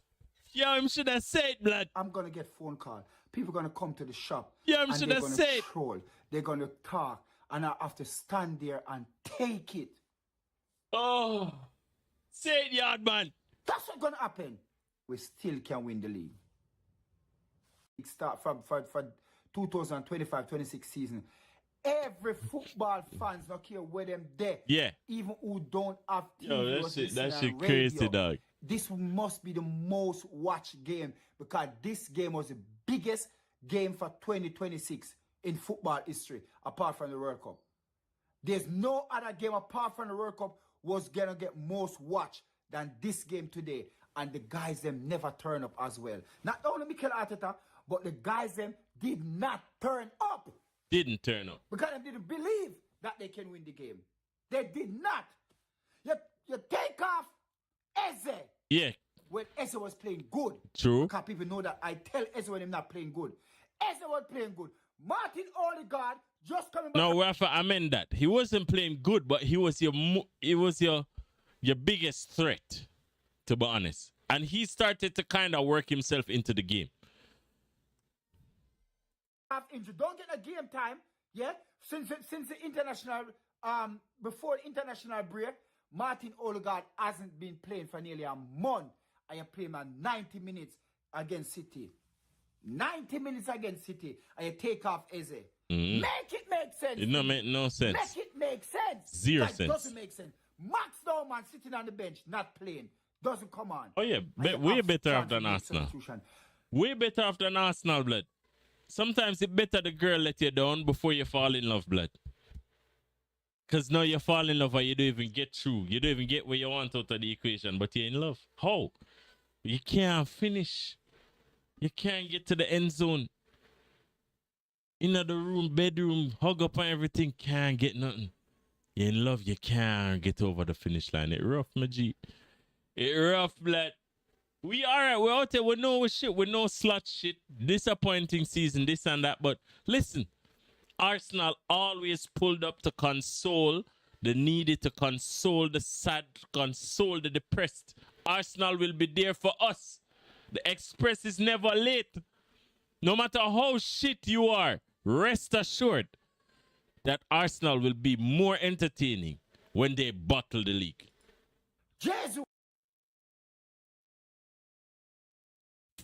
Yo, him should have said, blood. I'm gonna get phone call. People gonna come to the shop. Yeah, I'm and should they're have gonna said. troll. They're gonna talk, and I have to stand there and take it. Oh, say it, yard man. That's what's gonna happen. We still can win the league. It start for 2025-26 season. Every football fans, not care where them there. Yeah. Even who don't have TV Yo, or that shit listen on crazy, radio. dog. This must be the most watched game because this game was the biggest game for 2026 in football history, apart from the World Cup. There's no other game apart from the World Cup was gonna get most watched than this game today. And the guys them never turn up as well. Not only Mikel Arteta, but the guys them did not turn up. Didn't turn up. Because they didn't believe that they can win the game. They did not. You take off Eze. Yeah. When Eze was playing good. True. Because people know that I tell Eze when I'm not playing good. Eze was playing good. Martin Odegaard just coming back. No, we have to amend that. He wasn't playing good, but he was your biggest threat, to be honest. And he started to kind of work himself into the game. Injured. Don't get a game time, yeah? Since the international, before international break, Martin Odegaard hasn't been playing for nearly a month. I am playing 90 minutes against City. 90 minutes against City. I take off Eze. Mm-hmm. Make it make sense. It don't make no sense. Make it make sense. Zero That sense. doesn't make sense. Max Dorman sitting on the bench, not playing. Doesn't come on. Oh, yeah. Way better off than Arsenal. Way better off than Arsenal, blood. Sometimes it's better the girl let you down before you fall in love, blood. Because now you fall in love and you don't even get through. You don't even get where you want out of the equation, but you're in love. How? You can't finish. You can't get to the end zone. In the room, bedroom, hug up and everything, can't get nothing. You're in love, you can't get over the finish line. It rough, my G. It rough, blood. We alright, we're out there, we know shit, we know slut shit, disappointing season, this and that, but listen, Arsenal always pulled up to console the needy, to console the sad, console the depressed. Arsenal will be there for us. The Express is never late. No matter how shit you are, rest assured that Arsenal will be more entertaining when they bottle the league. Jesus.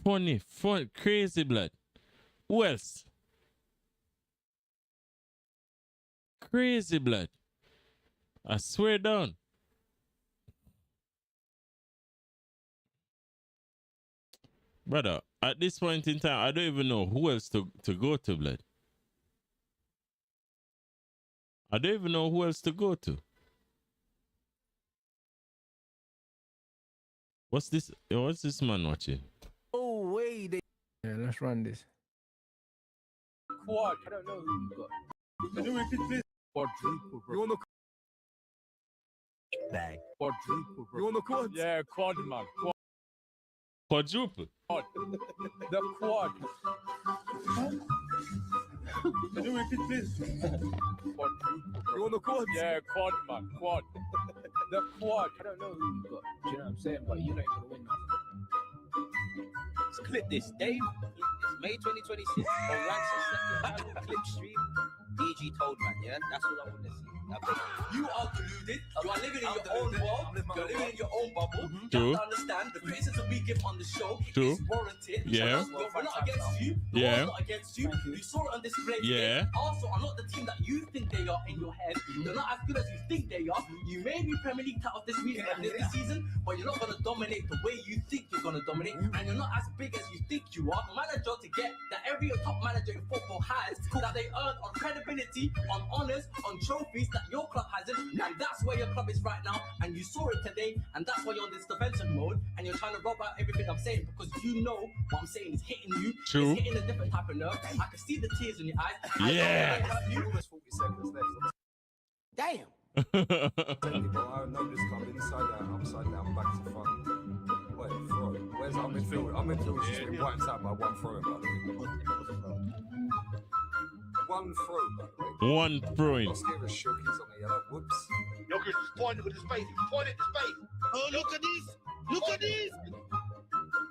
Funny, crazy, blood. Who else? Crazy, blood. I swear down. Brother, at this point in time, I don't even know who else to go to, blood. I don't even know who else to go to. What's this man watching? Oh, wait. Yeah, let's run this. Quad. I don't know who you got. Can you repeat, please? Quadruple, bro. You want the bag? Quadruple, bro. You want the quad? Yeah, quad, man. Quad. Quadruple? Quad. The quad. Can you repeat, please? Quadruple, bro. You want the quad? Yeah, quad, man. Quad. The quad. I don't know who you got. Do you know what I'm saying? But you're not going to win nothing. Let's clip this, Dave. It's May 2026. On Ransom second clip stream. DG told man, yeah? That's all I want to see. You are deluded. You are living in your own world. You're living in your own bubble. You True. have to understand the criticism we give on the show True. is warranted. Yeah. We're not against you. Yeah. We're not against you. You saw it on display. Yeah. Also, are not the team that you think they are in your head. They're not as good as you think they are. You may be Premier League title this week and this season, but you're not going to dominate the way you think you're going to dominate. And you're not as big as you think you are. Manager to get that every top manager in football has, that they earn on credibility, on honours, on trophies that your club hasn't. And that's where your club is right now. And you saw it today. And that's why you're on this defensive mode. And you're trying to rub out everything I'm saying because you know what I'm saying is hitting you. True. It's hitting a different type of nerve. I can see the tears in your eyes. Yeah. You almost 40 seconds left. Damn. I know this club inside out, upside down, back to front. Wait, throw. Where's our midfield? Our midfield has just been wiped out by one throw, by the way. One throw, by the way. One throwing. Oscar is shook, he's on the yellow. Whoops. Jokic just pointed with his face. He pointed his face. Oh, look at this. Look at this.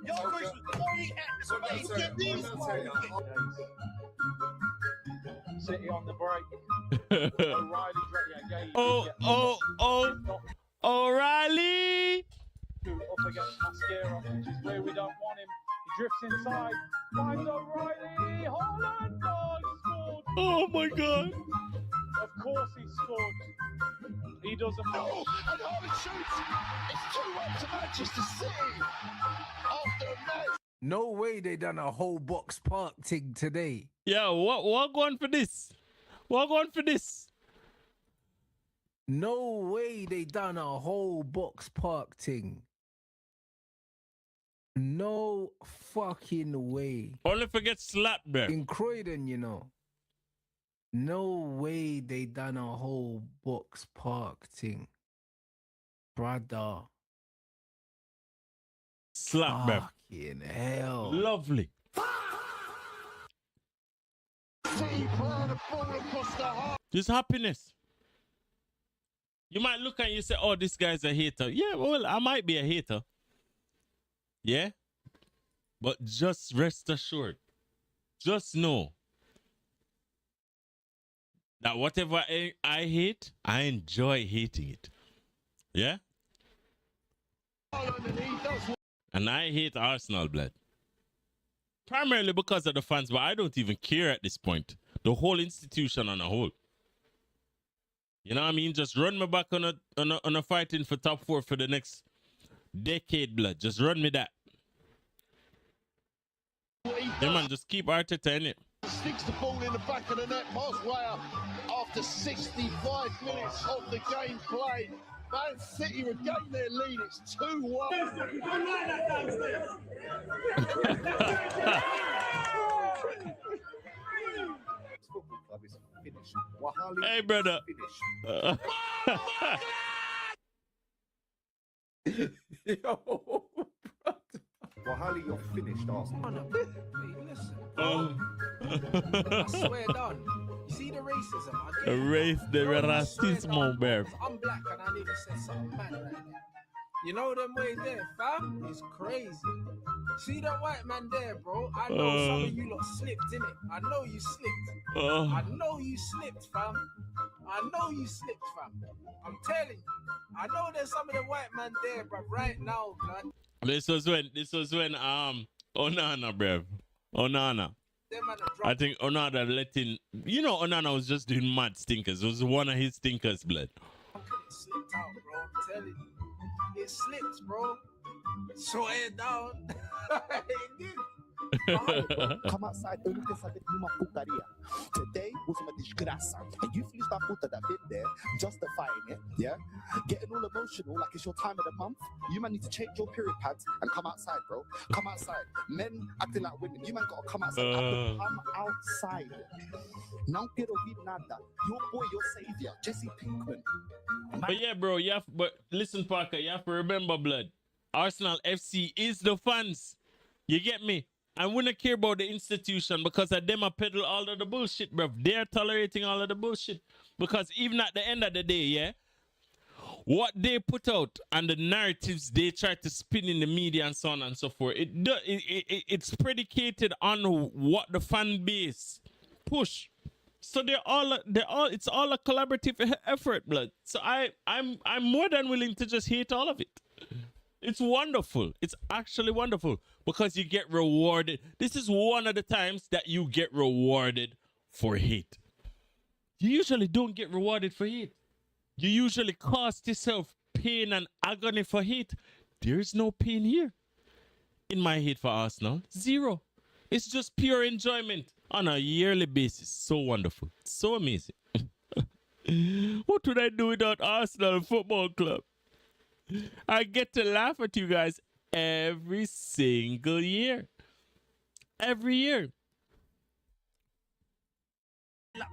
Yo, Chris was pointing at the space. Look at this. City on the break. O'Reilly, O'Reilly. Up against Mascara, which is where we don't want him. He drifts inside, finds O'Reilly. Holland, oh, he scored. Oh my God. Of course he scored. He doesn't know. And Holland shoots. It's 2-1 to Manchester City. After a match. No way they done a whole box park thing today. Yeah, what going for this? What going for this? No way they done a whole box park thing. No fucking way. Only forget slap, bro. In Croydon, you know. No way they done a whole box park thing. Brother. Slap, bro. Fucking hell. Lovely. Just happiness. You might look and you say, oh, this guy's a hater. Yeah, well, I might be a hater. Yeah? But just rest assured. Just know that whatever I hate, I enjoy hating it. Yeah? And I hate Arsenal, blood. Primarily because of the fans, but I don't even care at this point. The whole institution on a whole. You know what I mean? Just run me back on a fighting for top 4 for the next decade, blood. Just run me that. Yeah, man, just keep Arteta in it. Sticks the ball in the back of the net. Boswell, after 65 minutes of the game played, Man City regain their lead. It's 2-1. Football club is finished. Hey, brother. Wahali, you're finished, Arsenal. I swear down. You see the racism? The racism, bro. I'm black and I never said something mad right there. You know them way there, fam? It's crazy. See that white man there, bro? I know some of you lot slipped, innit? I know you slipped. I know you slipped, fam. I know you slipped, fam. I'm telling you. I know there's some of the white man there, bro, right now, blood. This was when Onana, bruv. Onana. I think Onana letting, you know, Onana was just doing mad stinkers. It was one of his stinkers, blood. It slipped out, bro. I'm telling you. It slipped, bro. Swear it down. It did. Come outside, eu nunca sabia de uma putaria. Today was uma desgraça. And you filhos da puta that been there, justifying it, yeah? Getting all emotional like it's your time of the month. You man need to change your period pads and come outside, bro. Come outside. Men acting like women. You man gotta come outside. Come outside. Não quero ouvir nada. Your boy, your savior, Jesse Pinkman. But yeah, bro, but listen, Parker, you have to remember, blood. Arsenal FC is the fans. You get me? I wouldn't care about the institution because of them I peddle all of the bullshit, bro. They're tolerating all of the bullshit. Because even at the end of the day, yeah, what they put out and the narratives they try to spin in the media and so on and so forth, it's predicated on what the fan base push. So it's all a collaborative effort, blood. So I'm more than willing to just hate all of it. It's wonderful. It's actually wonderful because you get rewarded. This is one of the times that you get rewarded for hate. You usually don't get rewarded for hate. You usually cost yourself pain and agony for hate. There's no pain here in my hate for Arsenal. Zero. It's just pure enjoyment on a yearly basis. So wonderful. So amazing. What would I do without Arsenal Football Club? I get to laugh at you guys every single year. Every year.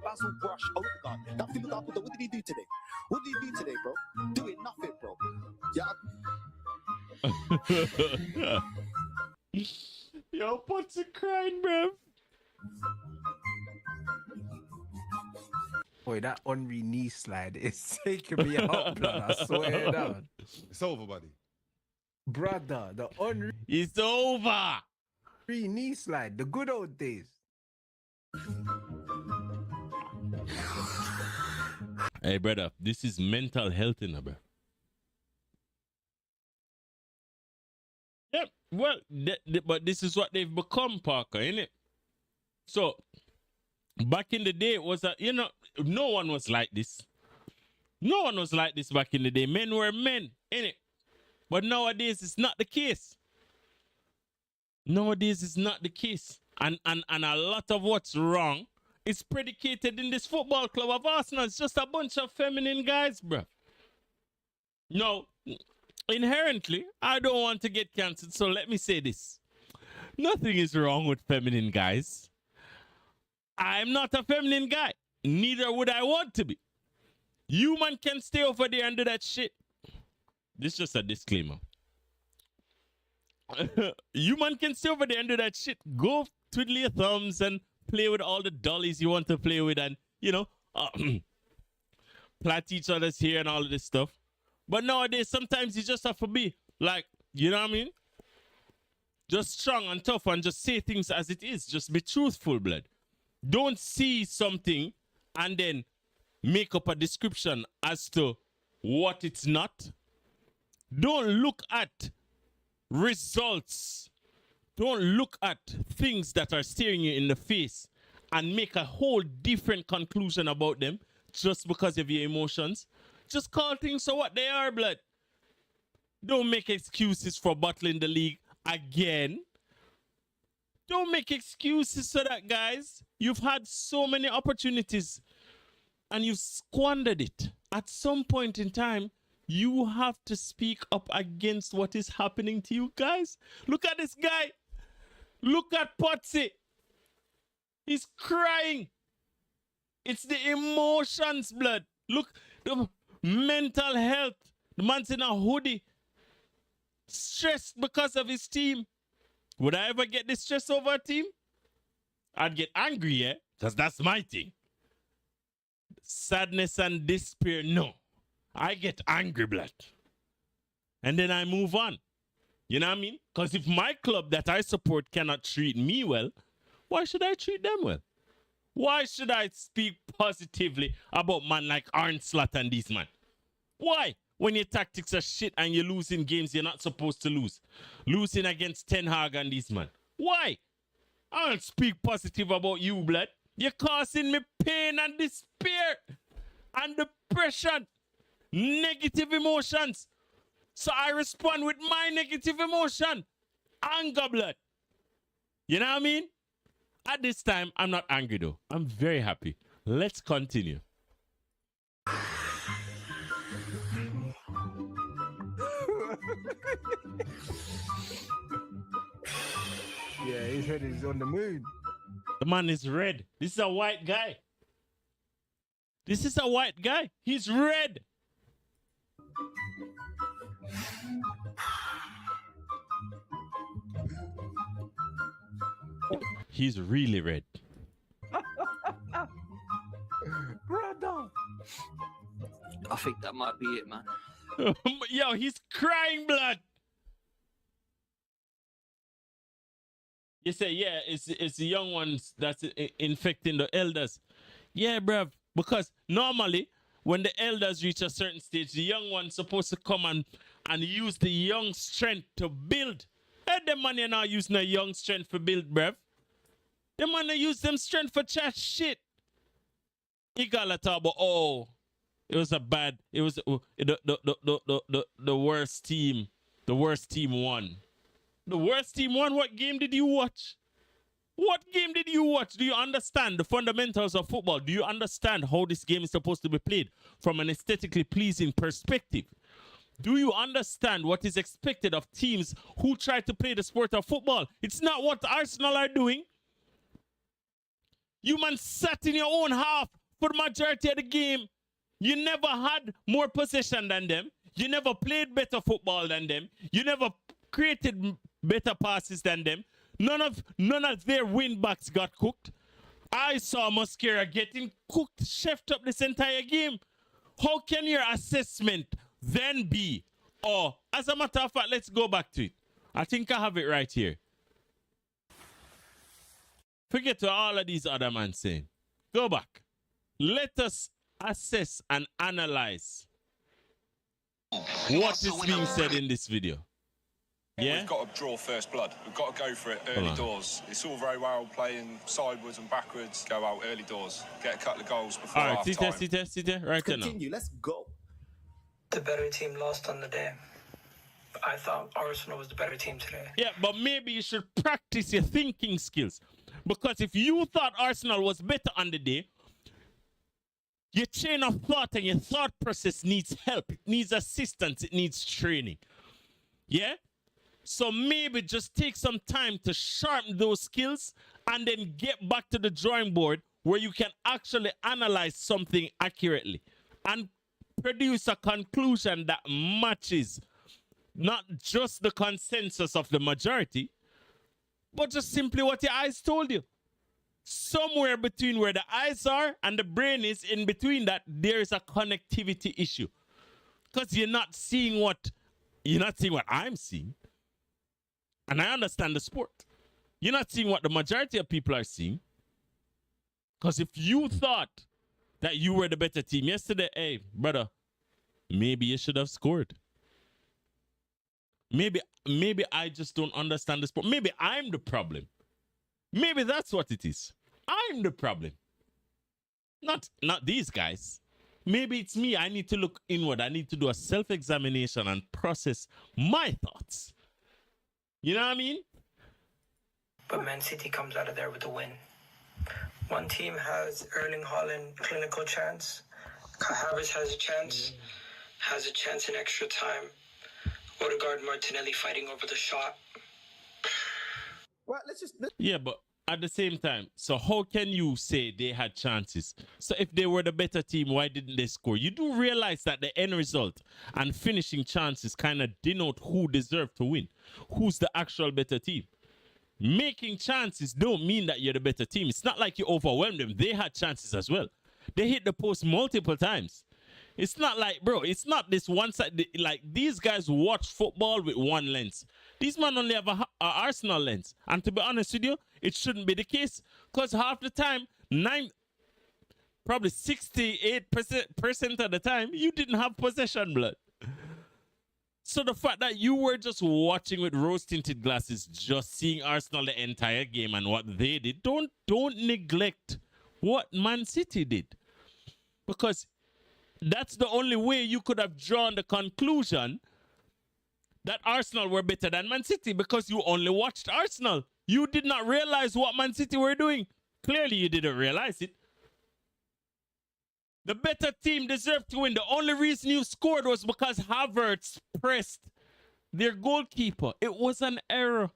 Basil Brush, Odegaard. That thing what did he do today? What did he do today, bro? Doing nothing, bro. Yeah. Yo, what's a crying, bro? Boy, that Henry knee slide is taking me out, blood. I swear down. It's over, buddy. Brother, the Henri It's over. knee slide, the good old days. Hey, brother, this is mental health, bro. Yeah, well, but this is what they've become, Parker, innit? So, back in the day, it was no one was like this. No one was like this back in the day. Men were men, innit? But nowadays, it's not the case. Nowadays, it's not the case. And a lot of what's wrong is predicated in this football club of Arsenal. It's just a bunch of feminine guys, bro. No, inherently, I don't want to get cancelled, so let me say this. Nothing is wrong with feminine guys. I'm not a feminine guy. Neither would I want to be. You man can stay over there and do that shit. This is just a disclaimer. You man can stay over there and do that shit. Go twiddle your thumbs and play with all the dollies you want to play with and, plait each other's hair and all of this stuff. But nowadays, sometimes you just have to be like, you know what I mean? Just strong and tough and just say things as it is. Just be truthful, blood. Don't see something and then make up a description as to what it's not. Don't look at results. Don't look at things that are staring you in the face and make a whole different conclusion about them just because of your emotions. Just call things for what they are, blood. Don't make excuses for bottling the league again. Don't make excuses for that, guys. You've had so many opportunities and you've squandered it. At some point in time, you have to speak up against what is happening to you guys. Look at this guy. Look at Potsy. He's crying. It's the emotions, blood. Look, the mental health. The man's in a hoodie. Stressed because of his team. Would I ever get this stress over a team? I'd get angry, yeah? Because that's my thing. Sadness and despair, no. I get angry, blood. And then I move on. You know what I mean? Because if my club that I support cannot treat me well, why should I treat them well? Why should I speak positively about man like Arne Slot and these man? Why? When your tactics are shit and you're losing games you're not supposed to lose. Losing against Ten Hag and these man. Why? I don't speak positive about you, blood. You're causing me pain and despair and depression. Negative emotions. So I respond with my negative emotion. Anger, blood. You know what I mean? At this time, I'm not angry though. I'm very happy. Let's continue. Yeah, his head is on the moon. The man is red. This is a white guy. This is a white guy. He's red. He's really red. Brother. I think that might be it, man. Yo, he's crying blood. You say, yeah, it's the young ones that's infecting the elders. Yeah, bruv. Because normally, when the elders reach a certain stage, the young one's supposed to come and use the young strength to build. Hey, them man you not using the young strength for build, bruv. Them man use them strength for chat shit. You gotta talk about, oh, it was a bad, it was the worst team. The worst team won. The worst team won? What game did you watch? What game did you watch? Do you understand the fundamentals of football? Do you understand how this game is supposed to be played from an aesthetically pleasing perspective? Do you understand what is expected of teams who try to play the sport of football? It's not what Arsenal are doing. You man sat in your own half for the majority of the game. You never had more possession than them. You never played better football than them. You never created better passes than them. None of their win backs got cooked. I saw Mosquera getting cooked, chefed up this entire game. How can your assessment then be Oh, as a matter of fact, let's go back to it. I think I have it right here. Forget what all of these other men saying. Go back. Let us assess and analyze what is being said in this video. Yeah? We've got to draw first blood. We've got to go for it early doors. It's all very well playing sideways and backwards. Go out early doors. Get a couple of goals before all right, half time. sit there. Right there now. Continue. Let's go. The better team lost on the day. I thought Arsenal was the better team today. Yeah, but maybe you should practice your thinking skills. Because if you thought Arsenal was better on the day, your chain of thought and your thought process needs help. It needs assistance. It needs training. Yeah? So maybe just take some time to sharpen those skills and then get back to the drawing board where you can actually analyze something accurately and produce a conclusion that matches not just the consensus of the majority, but just simply what your eyes told you. Somewhere between where the eyes are and the brain is, in between that, there is a connectivity issue. Because you're not seeing what I'm seeing. And I understand the sport. You're not seeing what the majority of people are seeing. Because if you thought that you were the better team yesterday, hey, brother, maybe you should have scored. Maybe I just don't understand the sport. Maybe I'm the problem. Maybe that's what it is. I'm the problem. Not these guys. Maybe it's me. I need to look inward. I need to do a self-examination and process my thoughts. You know what I mean? But Man City comes out of there with a win. One team has Erling Haaland clinical chance. Kai Havertz has a chance in extra time. Odegaard, Martinelli fighting over the shot. Well, yeah, but at the same time, so how can you say they had chances? So if they were the better team, why didn't they score? You do realize that the end result and finishing chances kind of denote who deserved to win. Who's the actual better team? Making chances don't mean that you're the better team. It's not like you overwhelmed them. They had chances as well. They hit the post multiple times. It's not like, bro, it's not this one side. Like, these guys watch football with one lens. These men only have a Arsenal lens. And to be honest with you, it shouldn't be the case. Because half the time, probably 68% of the time, you didn't have possession, blood. So the fact that you were just watching with rose-tinted glasses, just seeing Arsenal the entire game and what they did, don't neglect what Man City did. Because that's the only way you could have drawn the conclusion that Arsenal were better than Man City, because you only watched Arsenal. You did not realize what Man City were doing. Clearly, you didn't realize it. The better team deserved to win. The only reason you scored was because Havertz pressed their goalkeeper. It was an error.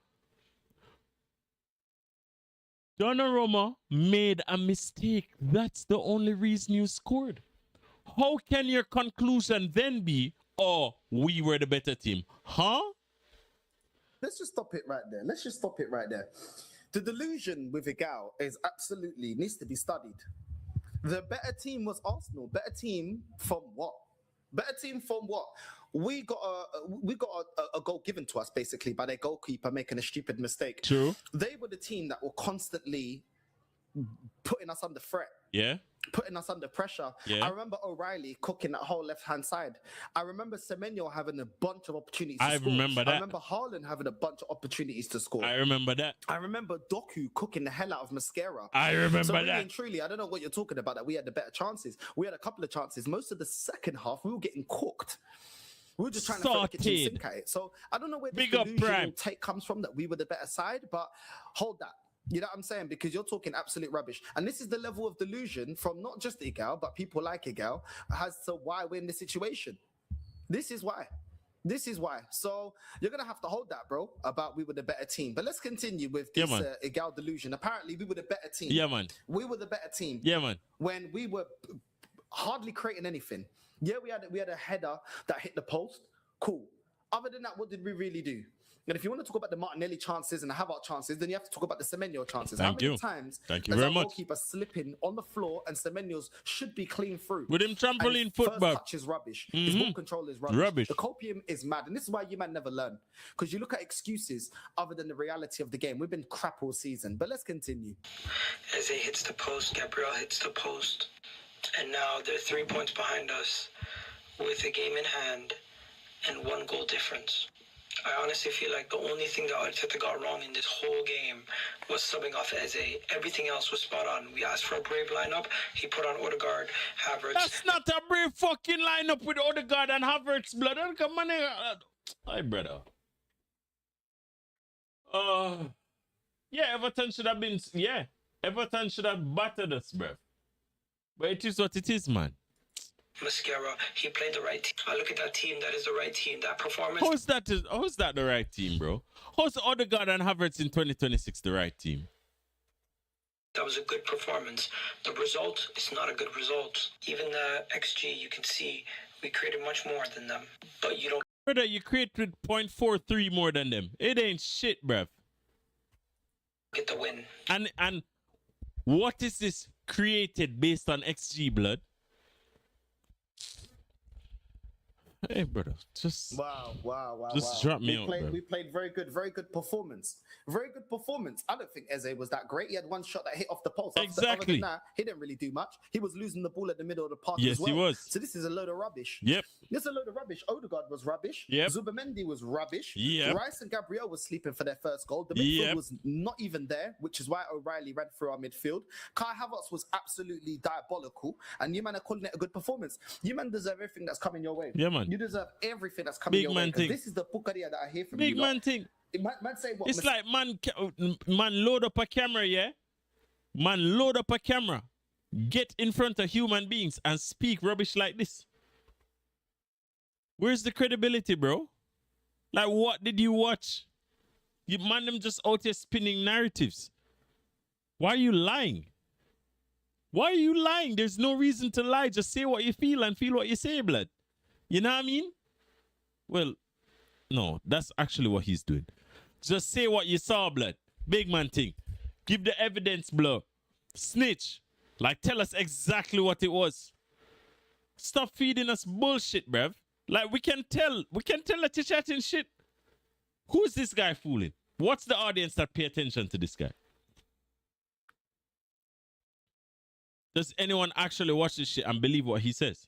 Donnarumma made a mistake. That's the only reason you scored. How can your conclusion then be, oh, we were the better team? Huh? Let's just stop it right there. The delusion with Igal needs to be studied. The better team was Arsenal. Better team from what? We got a goal given to us basically by their goalkeeper making a stupid mistake. True. They were the team that were constantly putting us under threat. Yeah. Putting us under pressure. Yeah. I remember O'Reilly cooking that whole left-hand side. I remember Semenyo having a bunch of opportunities to score. Remember that. I remember Haaland having a bunch of opportunities to score. I remember that. I remember Doku cooking the hell out of Mascara. I remember so really that. And truly, I don't know what you're talking about, that we had the better chances. We had a couple of chances. Most of the second half, we were getting cooked. We were just trying to throw the kitchen sink at it. So I don't know where this delusional take comes from, that we were the better side, but hold that. You know what I'm saying? Because you're talking absolute rubbish. And this is the level of delusion from not just Igal, but people like Igal, as to why we're in this situation. This is why. So you're going to have to hold that, bro, about we were the better team. But let's continue with this Igal delusion. Apparently, we were the better team. Yeah, man. We were the better team. Yeah, man. When we were hardly creating anything. Yeah, we had a header that hit the post. Cool. Other than that, what did we really do? And if you want to talk about the Martinelli chances and the Havertz chances, then you have to talk about the Semenyo chances. Thank How many you. times Thank you does very our much. goalkeeper slipping on the floor and Semenyo's should be clean through? With him And trampoline his foot, first bruv. touch is rubbish. His Mhm. ball control is rubbish. Rubbish. The copium is mad. And this is why you man never learn. Because you look at excuses other than the reality of the game. We've been crap all season. But let's continue. Eze hits the post, Gabriel hits the post, and now they're 3 points behind us with a game in hand and 1 goal difference. I honestly feel like the only thing that Arteta got wrong in this whole game was subbing off Eze. Everything else was spot on. We asked for a brave lineup. He put on Odegaard, Havertz. That's not a brave fucking lineup with Odegaard and Havertz, blood. Come on, hi, brother. Yeah, Everton should have been. Yeah, Everton should have battered us, bruv. But it is what it is, man. Mascara, he played the right team. I look at that team, that is the right team. That performance. How's that the right team, bro? How's Odegaard and Havertz in 2026 the right team? That was a good performance. The result is not a good result. Even the XG, you can see we created much more than them. But you don't. Brother, you created 0.43 more than them. It ain't shit, bruv. Get the win. And what is this created based on XG, blood? Hey, brother, just Wow. Just drop me out, bro. We played very good performance. Very good performance. I don't think Eze was that great. He had one shot that hit off the post. Other Exactly. than that, he didn't really do much. He was losing the ball at the middle of the park Yes, as well. he was. So this is a load of rubbish. Yep. This is a load of rubbish. Odegaard was rubbish. Yep. Zubimendi was rubbish. Yep. Rice and Gabriel was sleeping for their first goal. The midfield Yep. was not even there, which is why O'Reilly ran through our midfield. Kai Havertz was absolutely diabolical. And you man are calling it a good performance. You man deserve everything that's coming your way. Yeah, man. You deserve everything that's coming Big your man way. 'Cause thing. This is the pukaria that I hear from Big you. man lot. thing. Man say what? It's like man load up a camera, yeah? Man load up a camera, get in front of human beings and speak rubbish like this. Where's the credibility, bro? Like, what did you watch? You man them just out here spinning narratives. Why are you lying? Why are you lying? There's no reason to lie. Just say what you feel and feel what you say, blood. You know what I mean? Well, no, that's actually what he's doing. Just say what you saw, blood. Big man thing. Give the evidence, blood. Snitch. Like, tell us exactly what it was. Stop feeding us bullshit, bruv. Like, we can tell that you're chatting shit. Who's this guy fooling? What's the audience that pay attention to this guy? Does anyone actually watch this shit and believe what he says?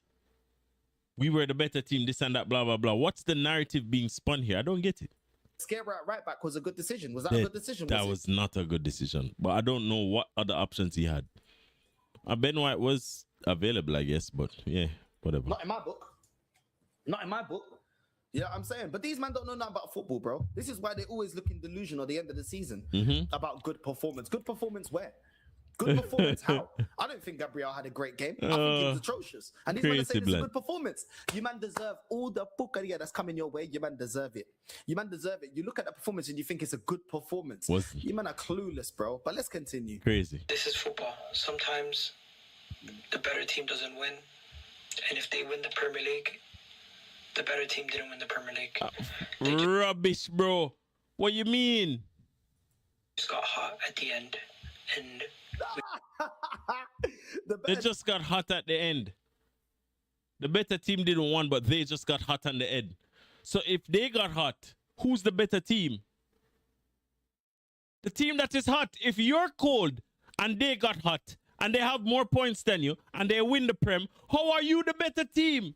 We were the better team, this and that, blah, blah, blah. What's the narrative being spun here? I don't get it. Scarecrow at right back was a good decision. Was that a good decision? That was not a good decision. But I don't know what other options he had. Ben White was available, I guess, but yeah, whatever. Not in my book. Not in my book. Yeah, I'm saying. But these men don't know nothing about football, bro. This is why they always look in delusion at the end of the season about good performance. Good performance where? Good performance how? I don't think Gabriel had a great game. I think he was atrocious. And these men are saying this is a good performance. You man deserve all the pukaria that's coming your way. You man deserve it. You man deserve it. You look at the performance and you think it's a good performance. You man are clueless, bro. But let's continue. Crazy. This is football. Sometimes the better team doesn't win. And if they win the Premier League, the better team didn't win the Premier League. Rubbish, bro. What you mean? Just got hot at the end. And they just got hot at the end. The better team didn't win, but they just got hot on the end. So if they got hot, who's the better team? The team that is hot. If you're cold and they got hot and they have more points than you and they win the Prem, how are you the better team?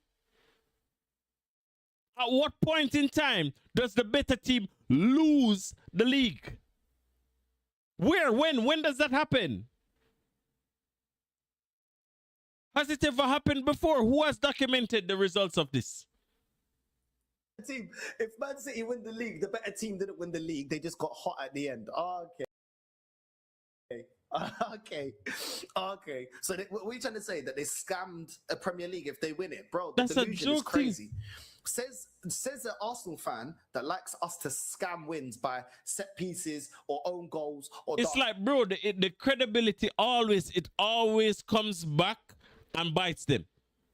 At what point in time does the better team lose the league? Where? When does that happen? Has it ever happened before? Who has documented the results of this? Team. If Man City win the league, the better team didn't win the league. They just got hot at the end. Okay. So what are you trying to say? That they scammed a Premier League if they win it, bro? The That's a delusion is joke crazy. Says an Arsenal fan that likes us to scam wins by set pieces or own goals or. It's like, bro, the credibility always comes back and bites them.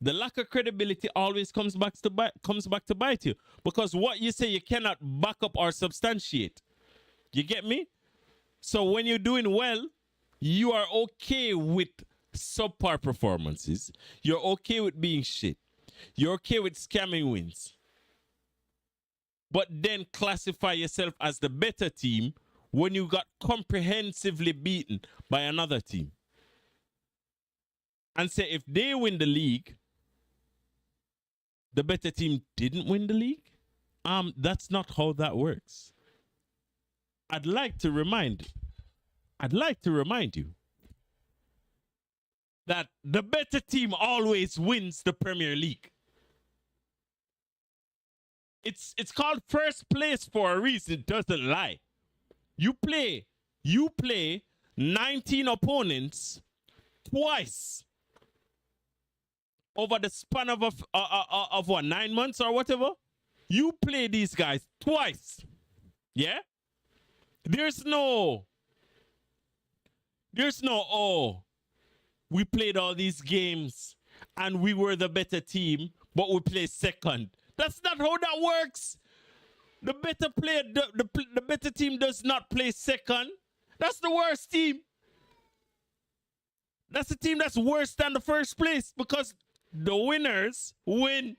the lack of credibility always comes back to bite you, because what you say you cannot back up or substantiate. You get me? So when you're doing well, you are okay with subpar performances. You're okay with being shit. You're okay with scamming wins. But then classify yourself as the better team when you got comprehensively beaten by another team. And say if they win the league, the better team didn't win the league? That's not how that works. I'd like to remind you that the better team always wins the Premier League. It's called first place for a reason, it doesn't lie. You play 19 opponents twice over the span of what, 9 months or whatever. You play these guys twice. Yeah? There's no, oh, we played all these games and we were the better team, but we placed second. That's not how that works. The better player, the better team does not play second. That's the worst team. That's the team that's worse than the first place, because the winners win.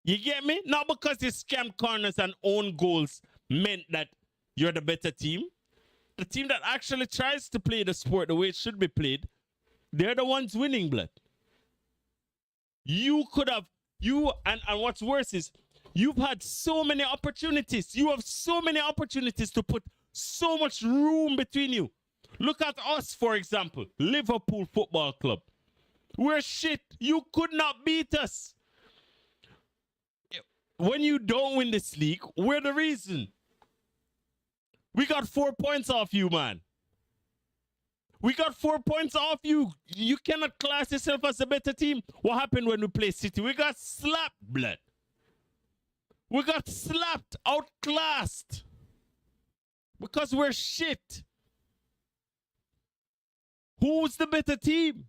You get me? Not because you scam corners and own goals meant that you're the better team. The team that actually tries to play the sport the way it should be played, they're the ones winning, blood. You could have, and what's worse is, you've had so many opportunities. You have so many opportunities to put so much room between you. Look at us, for example, Liverpool Football Club. We're shit. You could not beat us. When you don't win this league, we're the reason. We got 4 points off you, man. We got 4 points off you. You cannot class yourself as a better team. What happened when we played City? We got slapped, blood. We got slapped, outclassed. Because we're shit. Who's the better team?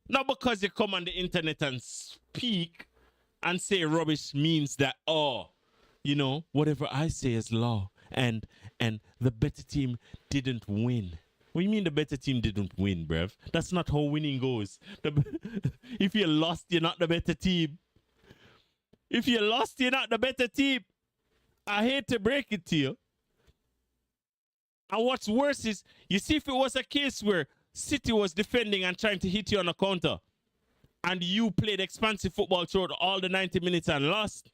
Not because you come on the internet and speak and say rubbish means that, oh, you know, whatever I say is law. And the better team didn't win. What do you mean the better team didn't win, bruv? That's not how winning goes. If you lost, you're not the better team. If you lost, you're not the better team. I hate to break it to you. And what's worse is, you see, if it was a case where City was defending and trying to hit you on a counter, and you played expansive football throughout all the 90 minutes and lost,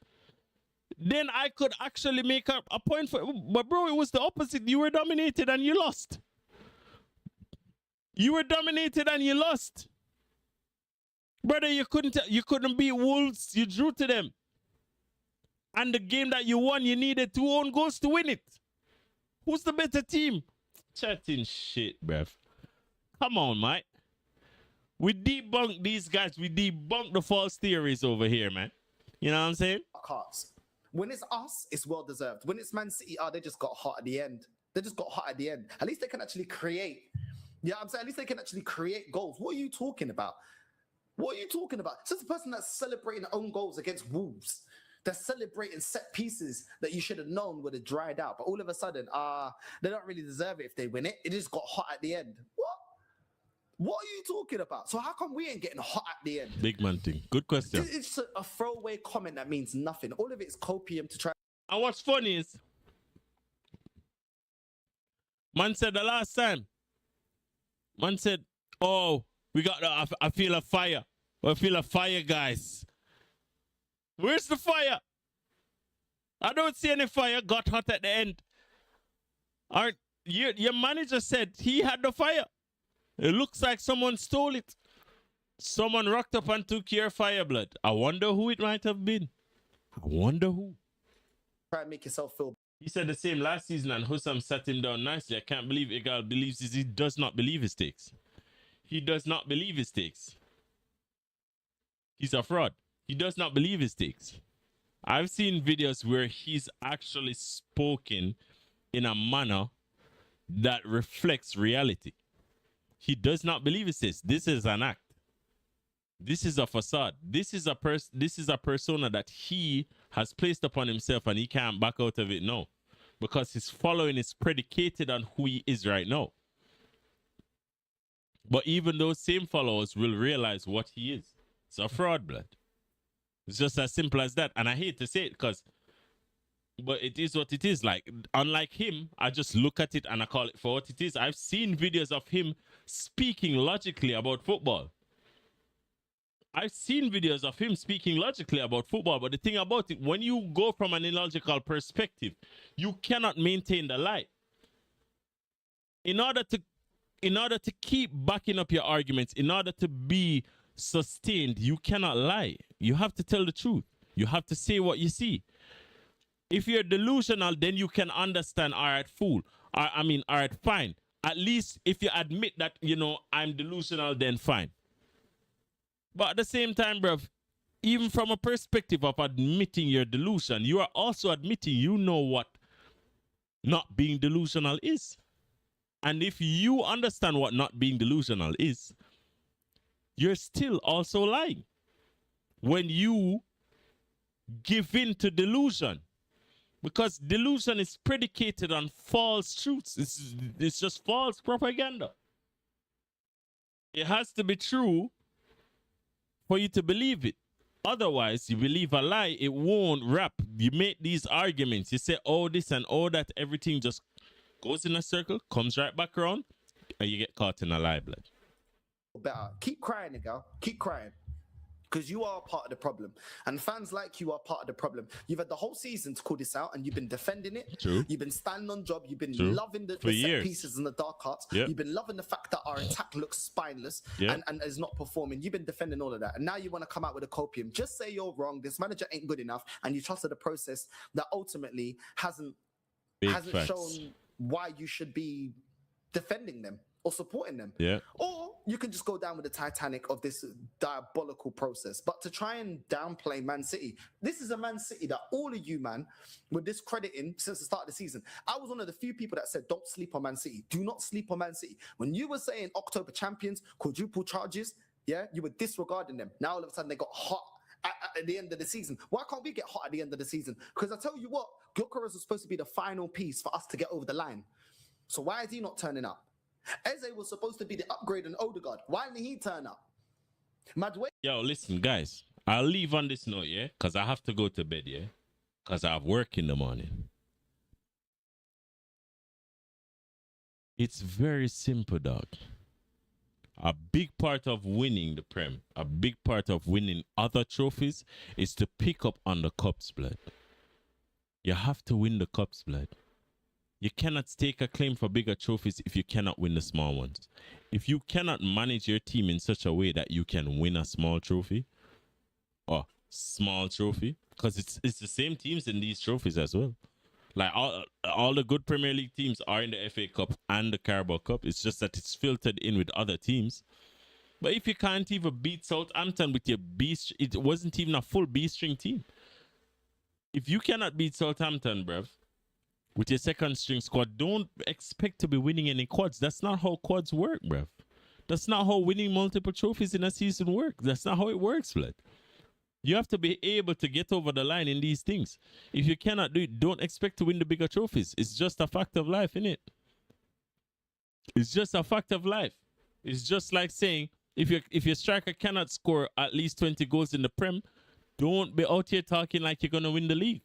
then I could actually make a point for it. But bro, it was the opposite. You were dominated and you lost. You were dominated and you lost. Brother, you couldn't beat Wolves. You drew to them. And the game that you won, you needed 2 own goals to win it. Who's the better team? Chatting shit, bruv. Come on, mate. We debunk these guys. We debunk the false theories over here, man. You know what I'm saying? Hearts. When it's us, it's well deserved. When it's Man City, they just got hot at the end. They just got hot at the end. At least they can actually create. Yeah, I'm saying at least they can actually create goals. What are you talking about? What are you talking about? It's just a person that's celebrating own goals against Wolves. They're celebrating set pieces that you should have known would have dried out. But all of a sudden, they don't really deserve it if they win it. It just got hot at the end. What? What are you talking about? So how come we ain't getting hot at the end? Big man thing. Good question. It's a throwaway comment that means nothing. All of it's copium to try. And what's funny is, man said the last time, man said, oh, we got I feel a fire. I feel a fire, guys. Where's the fire? I don't see any fire. Got hot at the end. Your manager said he had the fire. It looks like someone stole it. Someone rocked up and took your fire, blood. I wonder who it might have been. I wonder who. Try and make yourself feel. He said the same last season, and Hussam sat him down nicely. I can't believe Igal believes this. He does not believe his takes. He does not believe his takes. He's a fraud. He does not believe his takes. I've seen videos where he's actually spoken in a manner that reflects reality. He does not believe his takes. This is an act. This is a facade. This is a persona that he has placed upon himself, and he can't back out of it now, because his following is predicated on who he is right now. But even those same followers will realize what he is. It's a fraud, blood. It's just as simple as that. And I hate to say it, but it is what it is. Like, unlike him, I just look at it and I call it for what it is. I've seen videos of him speaking logically about football. I've seen videos of him speaking logically about football, but the thing about it, when you go from an illogical perspective, you cannot maintain the lie. In order to keep backing up your arguments, in order to be sustained, you cannot lie. You have to tell the truth. You have to say what you see. If you're delusional, then you can understand, all right, fool. All right, fine. At least if you admit that, I'm delusional, then fine. But at the same time, bruv, even from a perspective of admitting your delusion, you are also admitting you know what not being delusional is. And if you understand what not being delusional is, you're still also lying. When you give in to delusion, because delusion is predicated on false truths. It's just false propaganda. It has to be true for you to believe it. Otherwise, you believe a lie, it won't wrap. You make these arguments. You say, oh, this and oh, that. Everything just goes in a circle, comes right back around, and you get caught in a lie, blood. Better. Keep crying, nigga. Keep crying. Because you are part of the problem. And fans like you are part of the problem. You've had the whole season to call this out, and you've been defending it. True. You've been standing on job. You've been True. loving the For set years. pieces and the dark arts. Yep. You've been loving the fact that our attack looks spineless Yep. and is not performing. You've been defending all of that. And now you want to come out with a copium. Just say you're wrong. This manager ain't good enough. And you trusted a process that ultimately hasn't facts. shown why you should be defending them or supporting them. Yeah. Or you can just go down with the Titanic of this diabolical process. But to try and downplay Man City, this is a Man City that all of you, man, were discrediting since the start of the season. I was one of the few people that said, don't sleep on Man City. Do not sleep on Man City. When you were saying October champions, quadruple charges, yeah, you were disregarding them. Now all of a sudden they got hot at the end of the season. Why can't we get hot at the end of the season? Because I tell you what, Gyökeres was supposed to be the final piece for us to get over the line. So why is he not turning up? Eze was supposed to be the upgrade on Odegaard. Why didn't he turn up? Yo, listen, guys. I'll leave on this note, yeah? Because I have to go to bed, yeah? Because I have work in the morning. It's very simple, dog. A big part of winning the Prem, a big part of winning other trophies is to pick up on the cups, blood. You have to win the cups, blood. You cannot stake a claim for bigger trophies if you cannot win the small ones. If you cannot manage your team in such a way that you can win a small trophy, because it's the same teams in these trophies as well. Like all the good Premier League teams are in the FA Cup and the Carabao Cup. It's just that it's filtered in with other teams. But if you can't even beat Southampton with your it wasn't even a full B-string team. If you cannot beat Southampton, bruv, with your second string squad, don't expect to be winning any quads. That's not how quads work, bruv. That's not how winning multiple trophies in a season works. That's not how it works, blood. You have to be able to get over the line in these things. If you cannot do it, don't expect to win the bigger trophies. It's just a fact of life, innit? It's just a fact of life. It's just like saying, if your striker cannot score at least 20 goals in the Prem, don't be out here talking like you're going to win the league.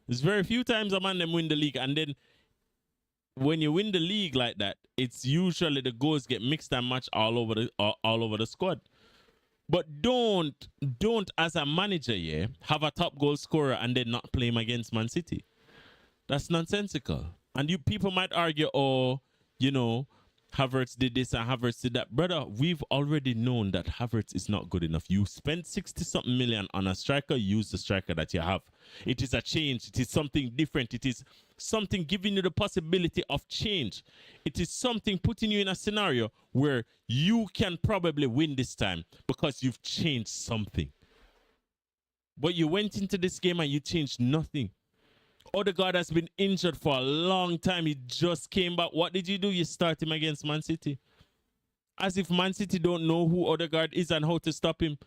There's very few times a man them win the league, and then when you win the league like that, it's usually the goals get mixed and matched all over the squad. But don't as a manager, yeah, have a top goal scorer and then not play him against Man City. That's nonsensical. And you people might argue, oh, you know, Havertz did this and Havertz did that. Brother, we've already known that Havertz is not good enough. You spent 60-something million on a striker, use the striker that you have. It is a change. It is something different. It is something giving you the possibility of change. It is something putting you in a scenario where you can probably win this time because you've changed something. But you went into this game and you changed nothing. Odegaard has been injured for a long time. He just came back. What did you do? You start him against Man City. as if Man City don't know who Odegaard is and how to stop him.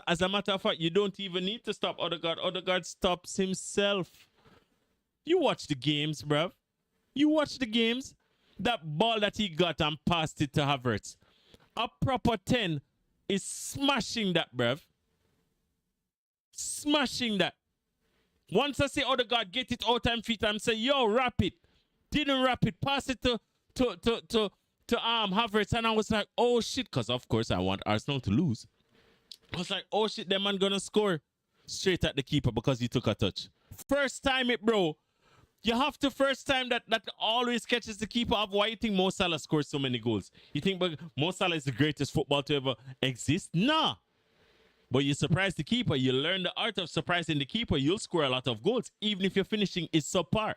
As a matter of fact, you don't even need to stop Odegaard. Odegaard stops himself. You watch the games, bruv. You watch the games. That ball that he got and passed it to Havertz. A proper 10 is smashing that, bruv. Smashing that. Once I say Odegaard, get it out time feet, I'm say, yo, wrap it. Didn't wrap it. Pass it to Havertz. And I was like, oh shit, because of course I want Arsenal to lose. I was like, oh shit, that man gonna score straight at the keeper because he took a touch. First time it, bro. You have to first time that always catches the keeper up. Why you think Mo Salah scores so many goals? You think Mo Salah is the greatest footballer to ever exist? Nah. But you surprise the keeper. You learn the art of surprising the keeper. You'll score a lot of goals, even if your finishing is subpar.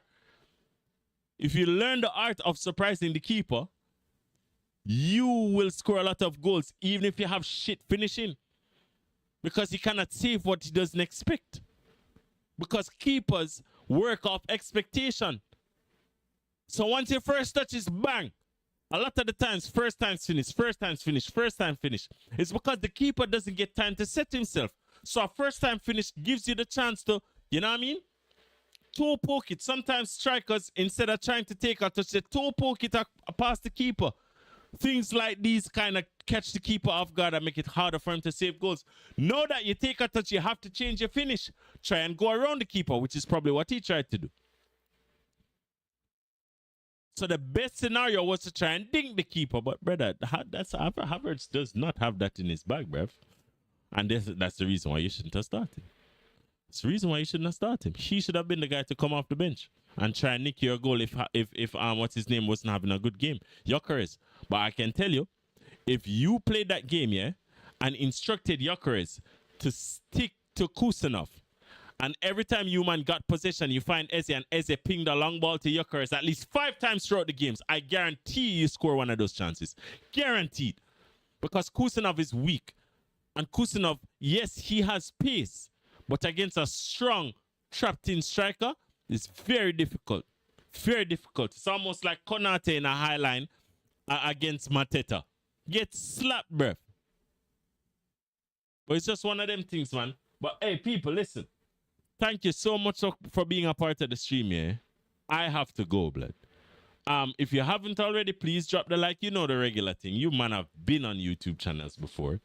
If you learn the art of surprising the keeper, you will score a lot of goals, even if you have shit finishing. Because he cannot save what he doesn't expect. Because keepers work off expectation. So once your first touch is bang, a lot of the times, first time finish. It's because the keeper doesn't get time to set himself. So a first time finish gives you the chance to, you know what I mean? Toe poke it. Sometimes strikers, instead of trying to take a touch, they toe poke it past the keeper. Things like these kind of catch the keeper off guard and make it harder for him to save goals. Know that you take a touch, you have to change your finish. Try and go around the keeper, which is probably what he tried to do. So the best scenario was to try and dink the keeper. But, brother, Havertz does not have that in his bag, bruv. And that's the reason why you shouldn't have started. It's the reason why you shouldn't have started. He should have been the guy to come off the bench and try and nick your goal if what's his name wasn't having a good game. Gyökeres. But I can tell you, if you played that game, yeah, and instructed Gyökeres to stick to Kusanov, and every time you man got possession, you find Eze and Eze pinged a long ball to Gyökeres at least 5 times throughout the games, I guarantee you score one of those chances. Guaranteed. Because Kusanov is weak. And Kusanov, yes, he has pace. But against a strong, trapped-in striker, it's very difficult. Very difficult. It's almost like Konate in a high line against Mateta. Get slapped, bruv. But it's just one of them things, man. But, hey, people, listen. Thank you so much for being a part of the stream, yeah? I have to go, blood. If you haven't already, please drop the like. You know the regular thing. You, man, have been on YouTube channels before.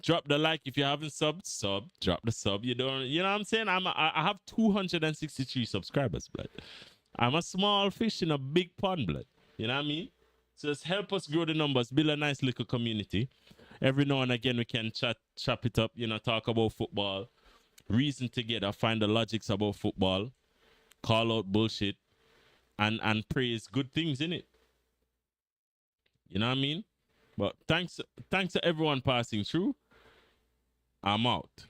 Drop the like. If you haven't subbed, sub. Drop the sub. You know what I'm saying? I have 263 subscribers, blood. I'm a small fish in a big pond, blood. You know what I mean? So just help us grow the numbers, build a nice little community. Every now and again we can chop it up, you know, talk about football, reason together, find the logics about football, call out bullshit, and praise good things in it. You know what I mean? But thanks to everyone passing through. I'm out.